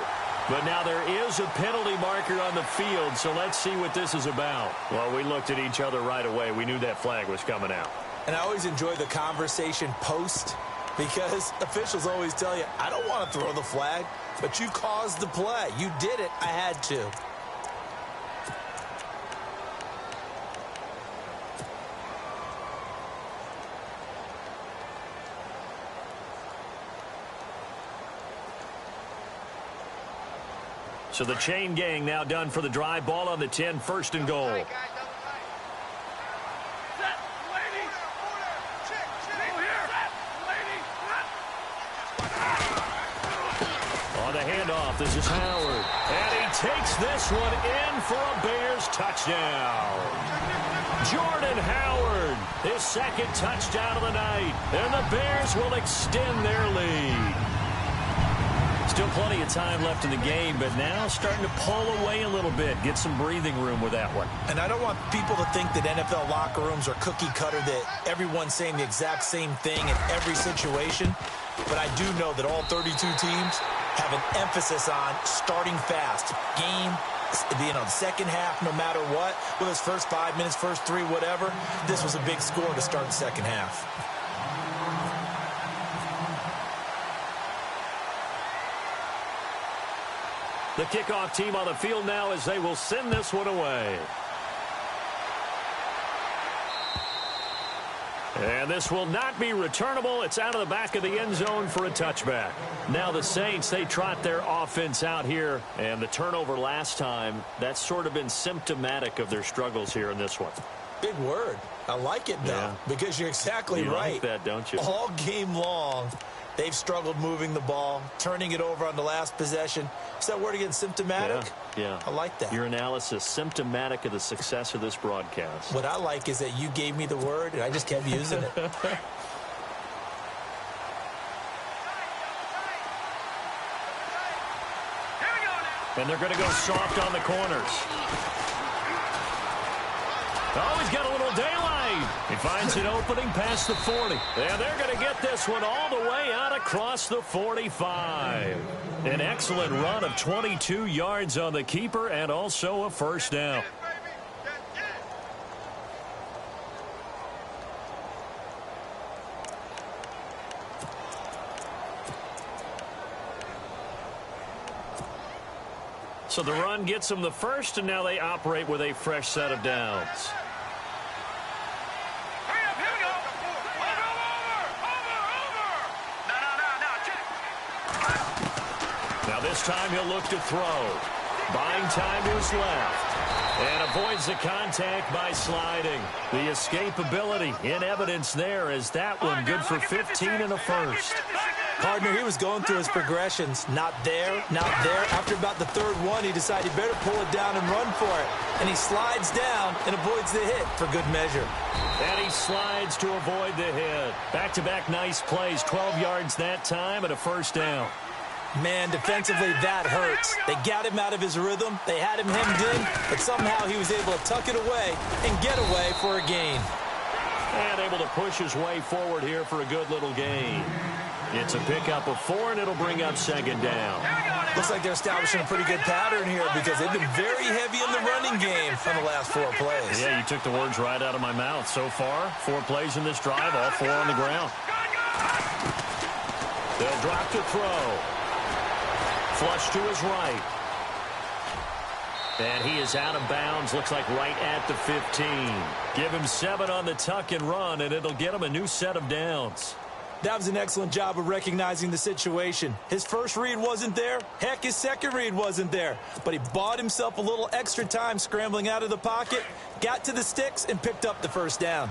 But now there is a penalty marker on the field, so let's see what this is about. Well, we looked at each other right away. We knew that flag was coming out. And I always enjoy the conversation post, because officials always tell you, I don't want to throw the flag, but you caused the play. You did it. I had to. So the chain gang now done for the drive. Ball on the 10, first and goal. On the handoff, this is Howard. And he takes this one in for a Bears touchdown. Jordan Howard, his second touchdown of the night. And the Bears will extend their lead. Still plenty of time left in the game, but now starting to pull away a little bit. Get some breathing room with that one. And I don't want people to think that NFL locker rooms are cookie cutter, that everyone's saying the exact same thing in every situation. But I do know that all 32 teams have an emphasis on starting fast. Game, the second half, no matter what. Whether it's first 5 minutes, first 3, whatever. This was a big score to start the second half. The kickoff team on the field now as they will send this one away. And this will not be returnable. It's out of the back of the end zone for a touchback. Now the Saints, they trot their offense out here. And the turnover last time, that's sort of been symptomatic of their struggles here in this one. Big word. I like it, though, because you're exactly right. You like that, don't you? All game long, they've struggled moving the ball, turning it over on the last possession. Is that word again, symptomatic? Yeah. I like that. Your analysis, symptomatic of the success of this broadcast. What I like is that you gave me the word, and I just kept using it. And they're going to go soft on the corners. Oh, he's got a little daylight. He finds an opening past the 40. And they're going to get this one all the way out across the 45. An excellent run of 22 yards on the keeper and also a first down. So the run gets them the first, and now they operate with a fresh set of downs. Now this time he'll look to throw. Buying time to his left. And avoids the contact by sliding. The escapability in evidence there as that one good for 15 and a first. Partner, he was going through his progressions. Not there, not there. After about the third one, he decided he better pull it down and run for it. And he slides down and avoids the hit for good measure. And he slides to avoid the hit. Back-to-back nice plays. 12 yards that time and a first down. Man, defensively, that hurts. They got him out of his rhythm. They had him hemmed in, but somehow he was able to tuck it away and get away for a gain. And able to push his way forward here for a good little gain. It's a pickup of 4, and it'll bring up second down. Looks like they're establishing a pretty good pattern here because they've been very heavy in the running game on the last 4 plays. Yeah, you took the words right out of my mouth. So far, 4 plays in this drive, all 4 on the ground. They'll drop to throw. Flush to his right. And he is out of bounds, looks like right at the 15. Give him 7 on the tuck and run, and it'll get him a new set of downs. That was an excellent job of recognizing the situation. His first read wasn't there. Heck, his second read wasn't there. But he bought himself a little extra time scrambling out of the pocket, got to the sticks, and picked up the first down.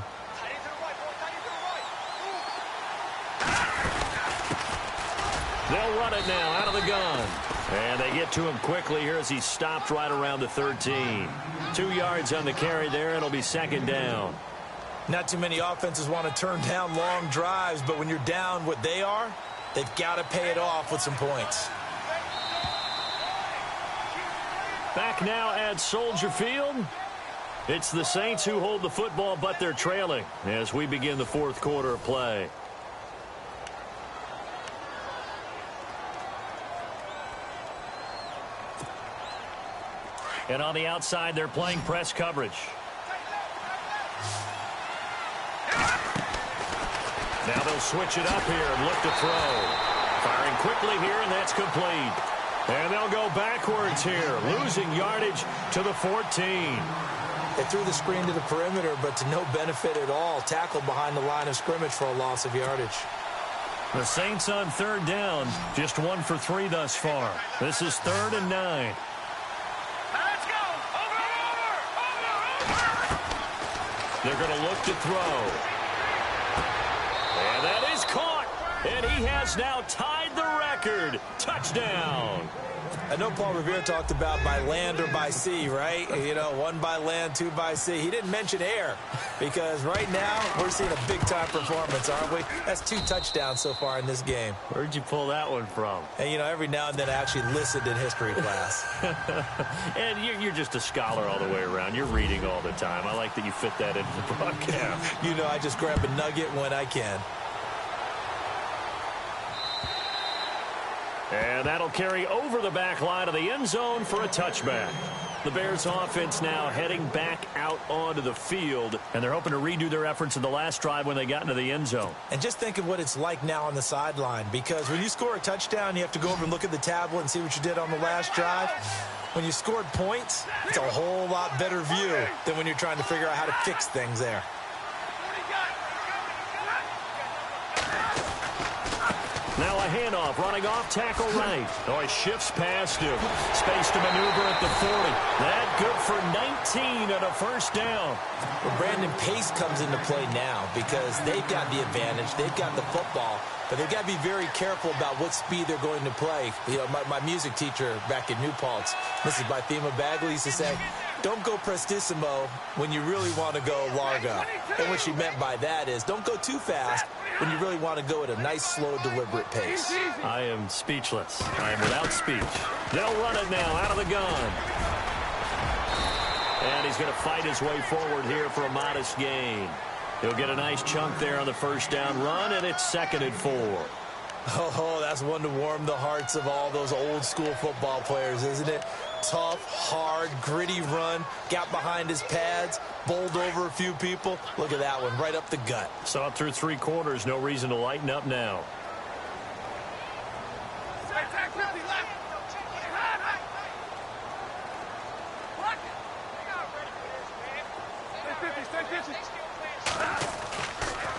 They'll run it now out of the gun. And they get to him quickly here as he stopped right around the 13. 2 yards on the carry there, and it'll be second down. Not too many offenses want to turn down long drives, but when you're down what they are, they've got to pay it off with some points. Back now at Soldier Field. It's the Saints who hold the football, but they're trailing as we begin the fourth quarter of play. And on the outside, they're playing press coverage. Now they'll switch it up here and look to throw. Firing quickly here, and that's complete. And they'll go backwards here, losing yardage to the 14. They threw the screen to the perimeter, but to no benefit at all. Tackled behind the line of scrimmage for a loss of yardage. The Saints on third down, just 1 for 3 thus far. This is 3rd and 9. Let's go! Over! They're going to look to throw. And that is caught. And he has now tied the record. Touchdown. I know Paul Revere talked about by land or by sea, right? You know, 1 by land, 2 by sea. He didn't mention air because right now we're seeing a big-time performance, aren't we? That's 2 touchdowns so far in this game. Where'd you pull that one from? And, you know, every now and then I actually listened in history class. And you're just a scholar all the way around. You're reading all the time. I like that you fit that into the broadcast. You know, I just grab a nugget when I can. And that'll carry over the back line of the end zone for a touchback. The Bears offense now heading back out onto the field, and they're hoping to redo their efforts in the last drive when they got into the end zone. And just think of what it's like now on the sideline, because when you score a touchdown, you have to go over and look at the tablet and see what you did on the last drive. When you scored points, it's a whole lot better view than when you're trying to figure out how to fix things there. Now a handoff, running off, tackle right. Oh, he shifts past him. Space to maneuver at the 40. That good for 19 and a first down. Well, Brandon, pace comes into play now because they've got the advantage. They've got the football, but they've got to be very careful about what speed they're going to play. You know, my music teacher back in New Paltz, Mrs. Bythema Bagley, used to say, don't go prestissimo when you really want to go largo. And what she meant by that is don't go too fast when you really want to go at a nice, slow, deliberate pace. I am speechless. I am without speech. They'll run it now out of the gun. And he's going to fight his way forward here for a modest gain. He'll get a nice chunk there on the first down run, and it's 2nd and 4. Oh, that's one to warm the hearts of all those old-school football players, isn't it? Tough, hard, gritty run, got behind his pads, bowled over a few people. Look at that one, right up the gut. Saw it through 3 quarters, no reason to lighten up now.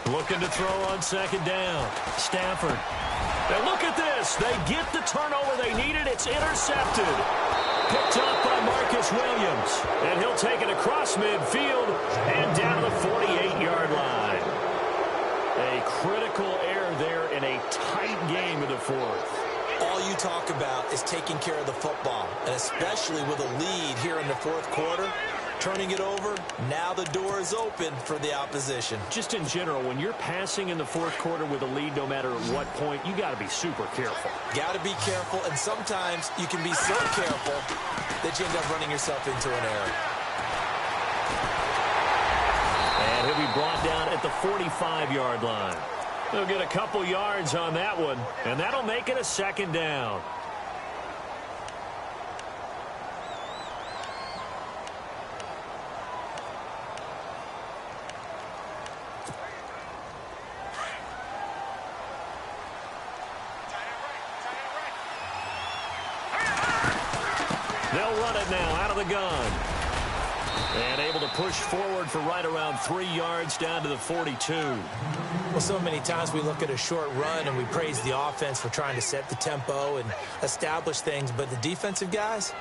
Looking to throw on 2nd down. Stafford. Now look at this. They get the turnover they needed. It's intercepted. Picked up by Marcus Williams. And he'll take it across midfield and down to the 48-yard line. A critical error there in a tight game in the 4th. All you talk about is taking care of the football, and especially with a lead here in the 4th quarter. Turning it over, now the door is open for the opposition. Just in general, when you're passing in the 4th quarter with a lead, no matter at what point, you got to be super careful. Got to be careful, and sometimes you can be so careful that you end up running yourself into an error. And he'll be brought down at the 45-yard line. They'll get a couple yards on that one, and that'll make it a 2nd down. They'll run it now out of the gun. And able to push forward for right around 3 yards down to the 42. Well, so many times we look at a short run and we praise the offense for trying to set the tempo and establish things. But the defensive guys,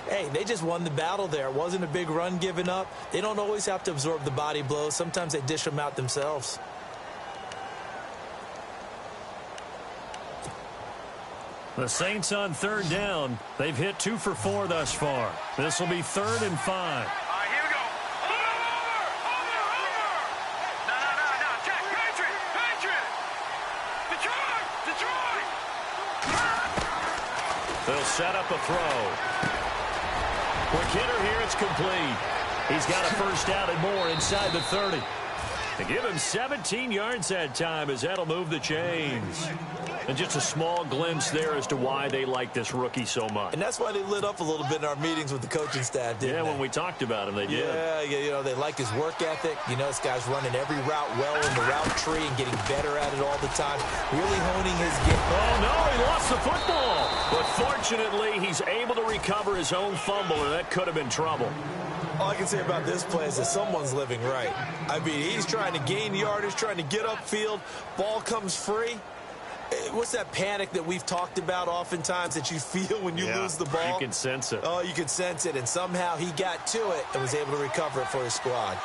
hey, they just won the battle there. It wasn't a big run given up. They don't always have to absorb the body blows. Sometimes they dish them out themselves. The Saints on 3rd down. They've hit 2 for 4 thus far. This will be 3rd and 5. All right, here we go. Over. No. Jack, Patriot. Detroit. They'll set up a throw. Quick hitter here. It's complete. He's got a first down and more inside the 30. They give him 17 yards that time as that'll move the chains. And just a small glimpse there as to why they like this rookie so much. And that's why they lit up a little bit in our meetings with the coaching staff, didn't they? When we talked about him, they did. Yeah, you know, they like his work ethic. You know, this guy's running every route well in the route tree and getting better at it all the time. Really honing his game. Oh, no, he lost the football. But fortunately, he's able to recover his own fumble, or that could have been trouble. All I can say about this play is that someone's living right. I mean, he's trying to gain yardage, trying to get upfield. Ball comes free. What's that panic that we've talked about oftentimes that you feel when you lose the ball? You can sense it. Oh, you can sense it. And somehow he got to it and was able to recover it for his squad.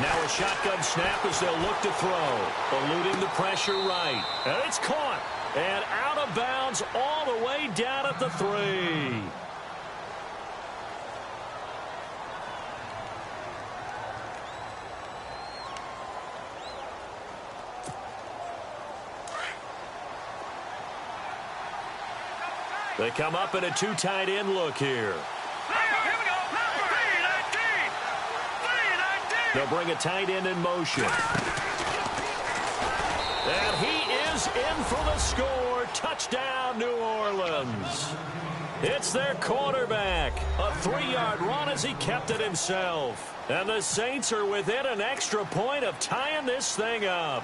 Now a shotgun snap as they'll look to throw. Eluding the pressure right. And it's caught. And out of bounds all the way down at the 3. They come up in a 2 tight end look here. They'll bring a tight end in motion. And he is in for the score. Touchdown, New Orleans. It's their quarterback. A 3-yard run as he kept it himself. And the Saints are within an extra point of tying this thing up.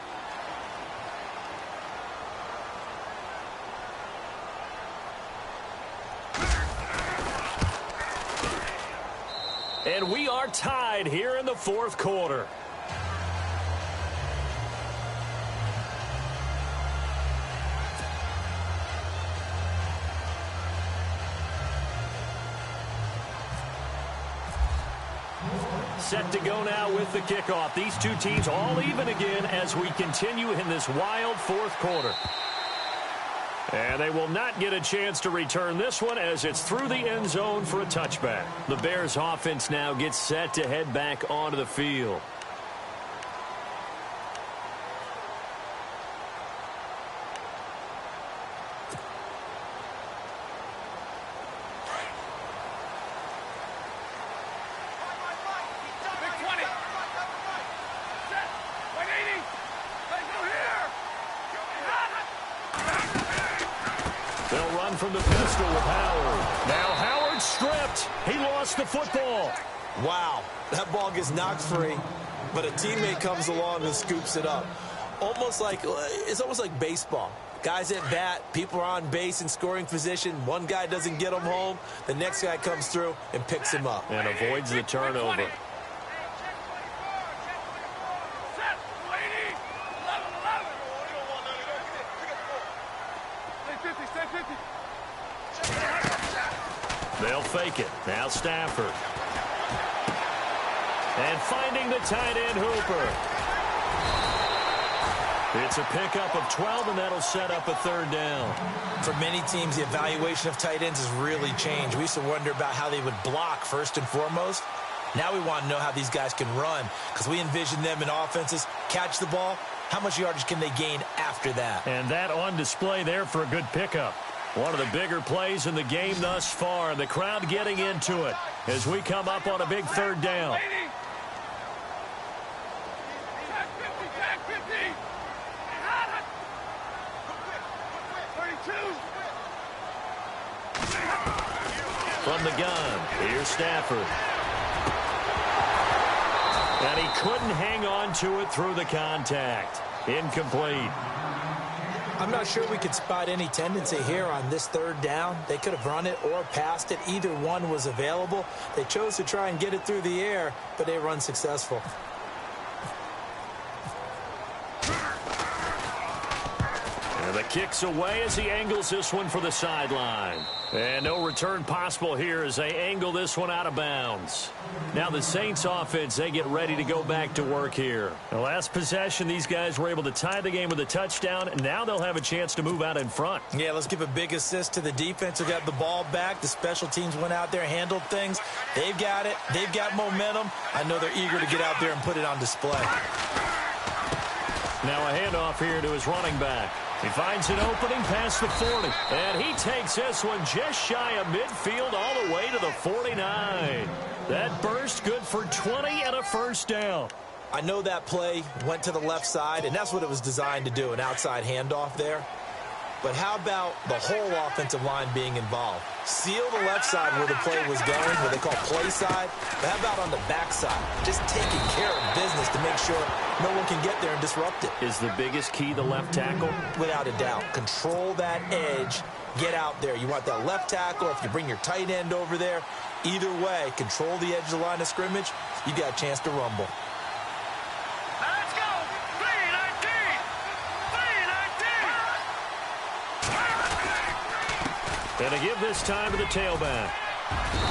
And we are tied here in the 4th quarter. Set to go now with the kickoff. These two teams all even again as we continue in this wild 4th quarter. And they will not get a chance to return this one as it's through the end zone for a touchback. The Bears offense now gets set to head back onto the field. From the pistol with Howard. Now Howard stripped. He lost the football. Wow, that ball gets knocked free, but a teammate comes along and scoops it up. It's almost like baseball. Guys at bat, people are on base in scoring position. One guy doesn't get him home. The next guy comes through and picks him up. And avoids the turnover. They'll fake it. Now Stafford. And finding the tight end Hooper. It's a pickup of 12, and that'll set up a 3rd down. For many teams, the evaluation of tight ends has really changed. We used to wonder about how they would block first and foremost. Now we want to know how these guys can run because we envision them in offenses. Catch the ball. How much yardage can they gain after that? And that on display there for a good pickup. One of the bigger plays in the game thus far. The crowd getting into it as we come up on a big 3rd down. From the gun, here's Stafford. And he couldn't hang on to it through the contact. Incomplete. I'm not sure we could spot any tendency here on this 3rd down. They could have run it or passed it. Either one was available. They chose to try and get it through the air, but they run successful. And the kick's away as he angles this one for the sideline. And no return possible here as they angle this one out of bounds. Now the Saints offense, they get ready to go back to work here. The last possession, these guys were able to tie the game with a touchdown, and now they'll have a chance to move out in front. Yeah, let's give a big assist to the defense who got the ball back. The special teams went out there, handled things. They've got it. They've got momentum. I know they're eager to get out there and put it on display. Now a handoff here to his running back. He finds an opening past the 40. And he takes this one just shy of midfield all the way to the 49. That burst good for 20 and a first down. I know that play went to the left side, and that's what it was designed to do, an outside handoff there. But how about the whole offensive line being involved? Seal the left side where the play was going, what they call play side. But how about on the back side? Just taking care of business to make sure no one can get there and disrupt it. Is the biggest key the left tackle? Without a doubt. Control that edge. Get out there. You want that left tackle, if you bring your tight end over there. Either way, control the edge of the line of scrimmage. You got a chance to rumble. Let's go! 319! 319! And to give this time to the tailback.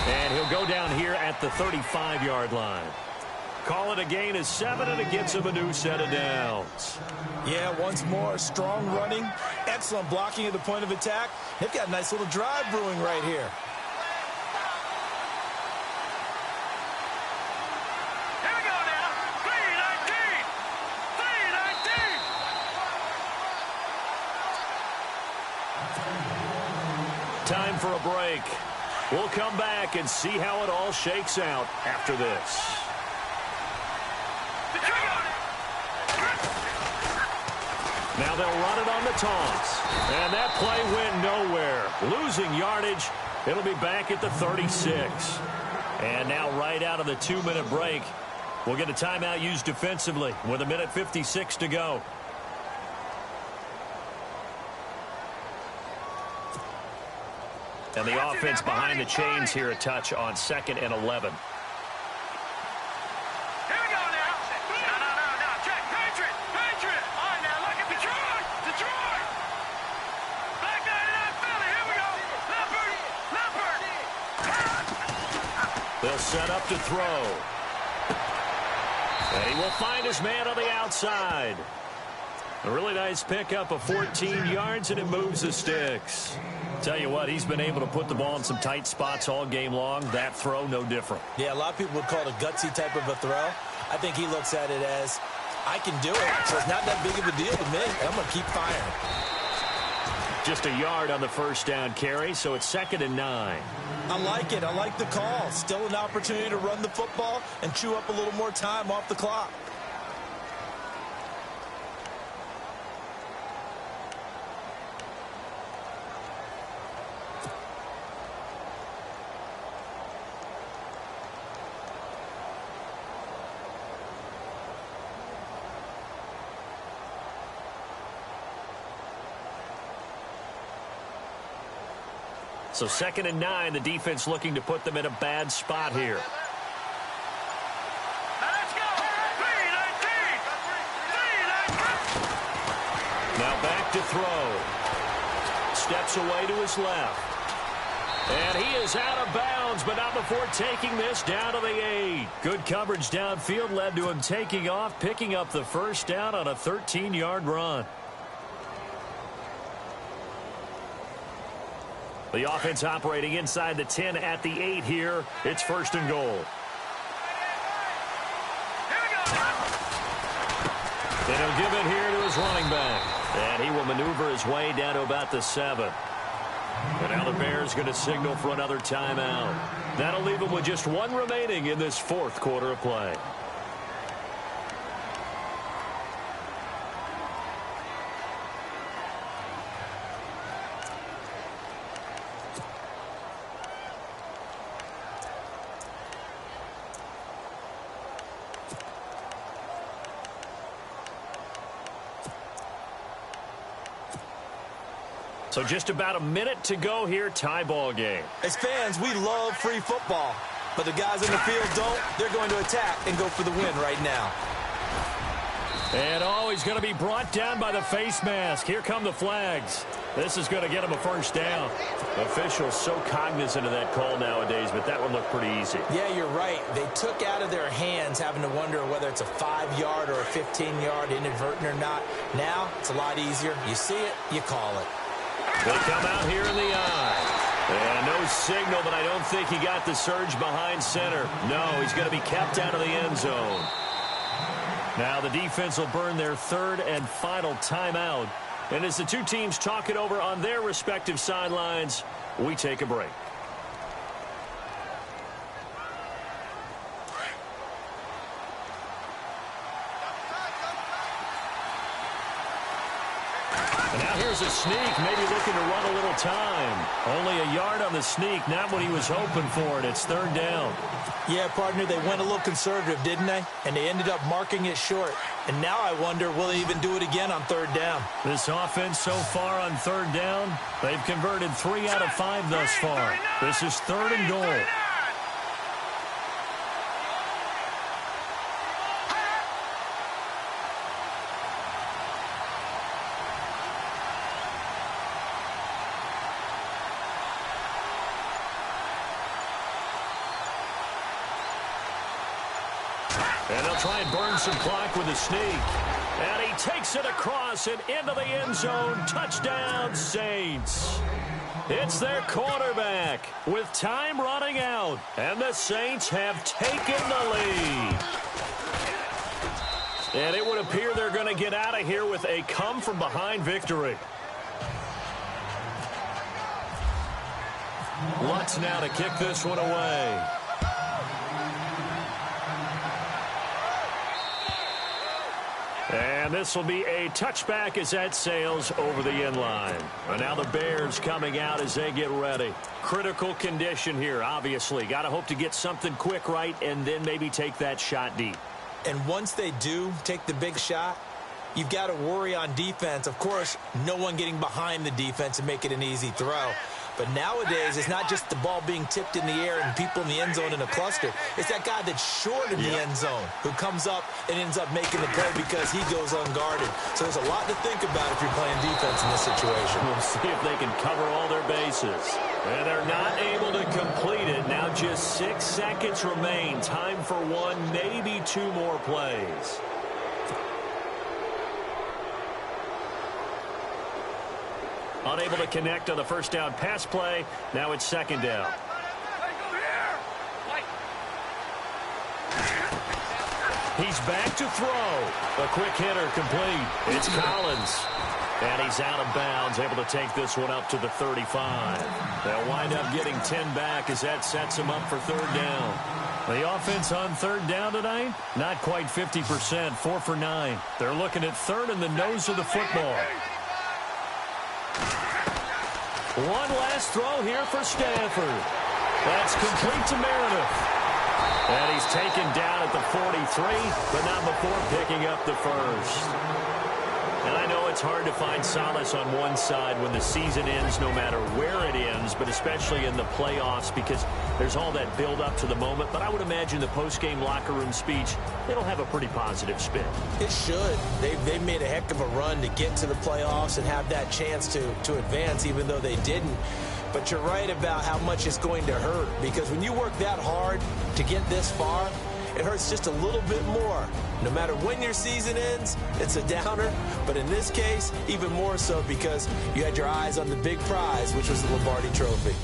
And he'll go down here at the 35-yard line. Call it a gain of 7, and it gets him a new set of downs. Yeah, once more, strong running, excellent blocking at the point of attack. They've got a nice little drive brewing right here. Here we go now! 319! 319! Time for a break. We'll come back and see how it all shakes out after this. Now they'll run it on the toss. And that play went nowhere. Losing yardage. It'll be back at the 36. And now right out of the 2-minute break, we'll get a timeout used defensively with 1:56 to go. And the offense behind the chains here a touch on 2nd and 11. Here we go now! No, check! Patriot! All right, now look at Detroit! Black 99 Philly, here we go! Leopard! They'll set up to throw. And he will find his man on the outside. A really nice pickup of 14 yards, and it moves the sticks. Tell you what, he's been able to put the ball in some tight spots all game long. That throw, no different. Yeah, a lot of people would call it a gutsy type of a throw. I think he looks at it as, I can do it, so it's not that big of a deal to me. I'm going to keep firing. Just a yard on the first down carry, so it's 2nd and 9. I like it. I like the call. Still an opportunity to run the football and chew up a little more time off the clock. So 2nd and 9, the defense looking to put them in a bad spot here. Let's go! 319! Now back to throw. Steps away to his left. And he is out of bounds, but not before taking this down to the 8. Good coverage downfield led to him taking off, picking up the first down on a 13-yard run. The offense operating inside the 10 at the 8 here. It's 1st and goal. Here we go! And he'll give it here to his running back. And he will maneuver his way down to about the 7. And now the Bears going to signal for another timeout. That'll leave them with just 1 remaining in this 4th quarter of play. So just about a minute to go here, tie ball game. As fans, we love free football. But the guys in the field don't. They're going to attack and go for the win right now. And he's going to be brought down by the face mask. Here come the flags. This is going to get him a first down. Officials so cognizant of that call nowadays, but that one looked pretty easy. Yeah, you're right. They took out of their hands having to wonder whether it's a 5-yard or a 15-yard, inadvertent or not. Now, it's a lot easier. You see it, you call it. They come out here in the eye. And no signal, but I don't think he got the surge behind center. No, he's going to be kept out of the end zone. Now the defense will burn their 3rd and final timeout And as the two teams talk it over on their respective sidelines, we take a break. Now here's a sneak, maybe looking to run a little time. Only a yard on the sneak, not what he was hoping for, and it's third down. Yeah, partner, they went a little conservative, didn't they? And they ended up marking it short. And now I wonder, will they even do it again on third down? This offense so far on third down, they've converted 3 out of 5 thus far. This is third and goal. And they'll try and burn some clock with a sneak. And he takes it across and into the end zone. Touchdown, Saints. It's their quarterback with time running out. And the Saints have taken the lead. And it would appear they're going to get out of here with a come-from-behind victory. Lutz now to kick this one away. And this will be a touchback as that sails over the end line. And now the Bears coming out as they get ready. Critical condition here, obviously. Got to hope to get something quick right and then maybe take that shot deep. And once they do take the big shot, you've got to worry on defense. Of course, no one getting behind the defense and make it an easy throw. But nowadays, it's not just the ball being tipped in the air and people in the end zone in a cluster. It's that guy that's short in the end zone who comes up and ends up making the play because he goes unguarded. So there's a lot to think about if you're playing defense in this situation. We'll see if they can cover all their bases. And they're not able to complete it. Now just 6 seconds remain. Time for one, maybe 2 more plays. Unable to connect on the first down pass play. Now it's second down. He's back to throw. A quick hitter complete. It's Collins. And he's out of bounds, able to take this one up to the 35. They'll wind up getting 10 back as that sets him up for third down. The offense on third down tonight, not quite 50%, 4 for 9. They're looking at third in the nose of the football. One last throw here for Stanford. That's complete to Meredith. And he's taken down at the 43, but not before picking up the first. And I know it's hard to find solace on one side when the season ends, no matter where it ends, but especially in the playoffs because there's all that build-up to the moment. But I would imagine the post-game locker room speech, it'll have a pretty positive spin. It should. They've made a heck of a run to get to the playoffs and have that chance to advance, even though they didn't. But you're right about how much it's going to hurt because when you work that hard to get this far, it hurts just a little bit more. No matter when your season ends, it's a downer. But in this case, even more so because you had your eyes on the big prize, which was the Lombardi Trophy.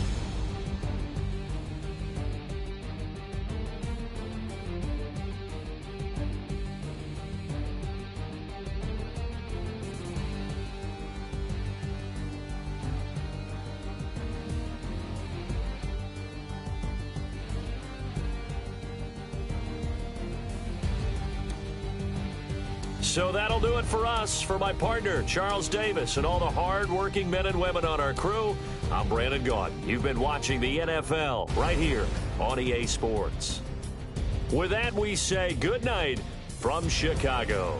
So that'll do it for us. For my partner, Charles Davis, and all the hard-working men and women on our crew, I'm Brandon Gaudin. You've been watching the NFL right here on EA Sports. With that, we say good night from Chicago.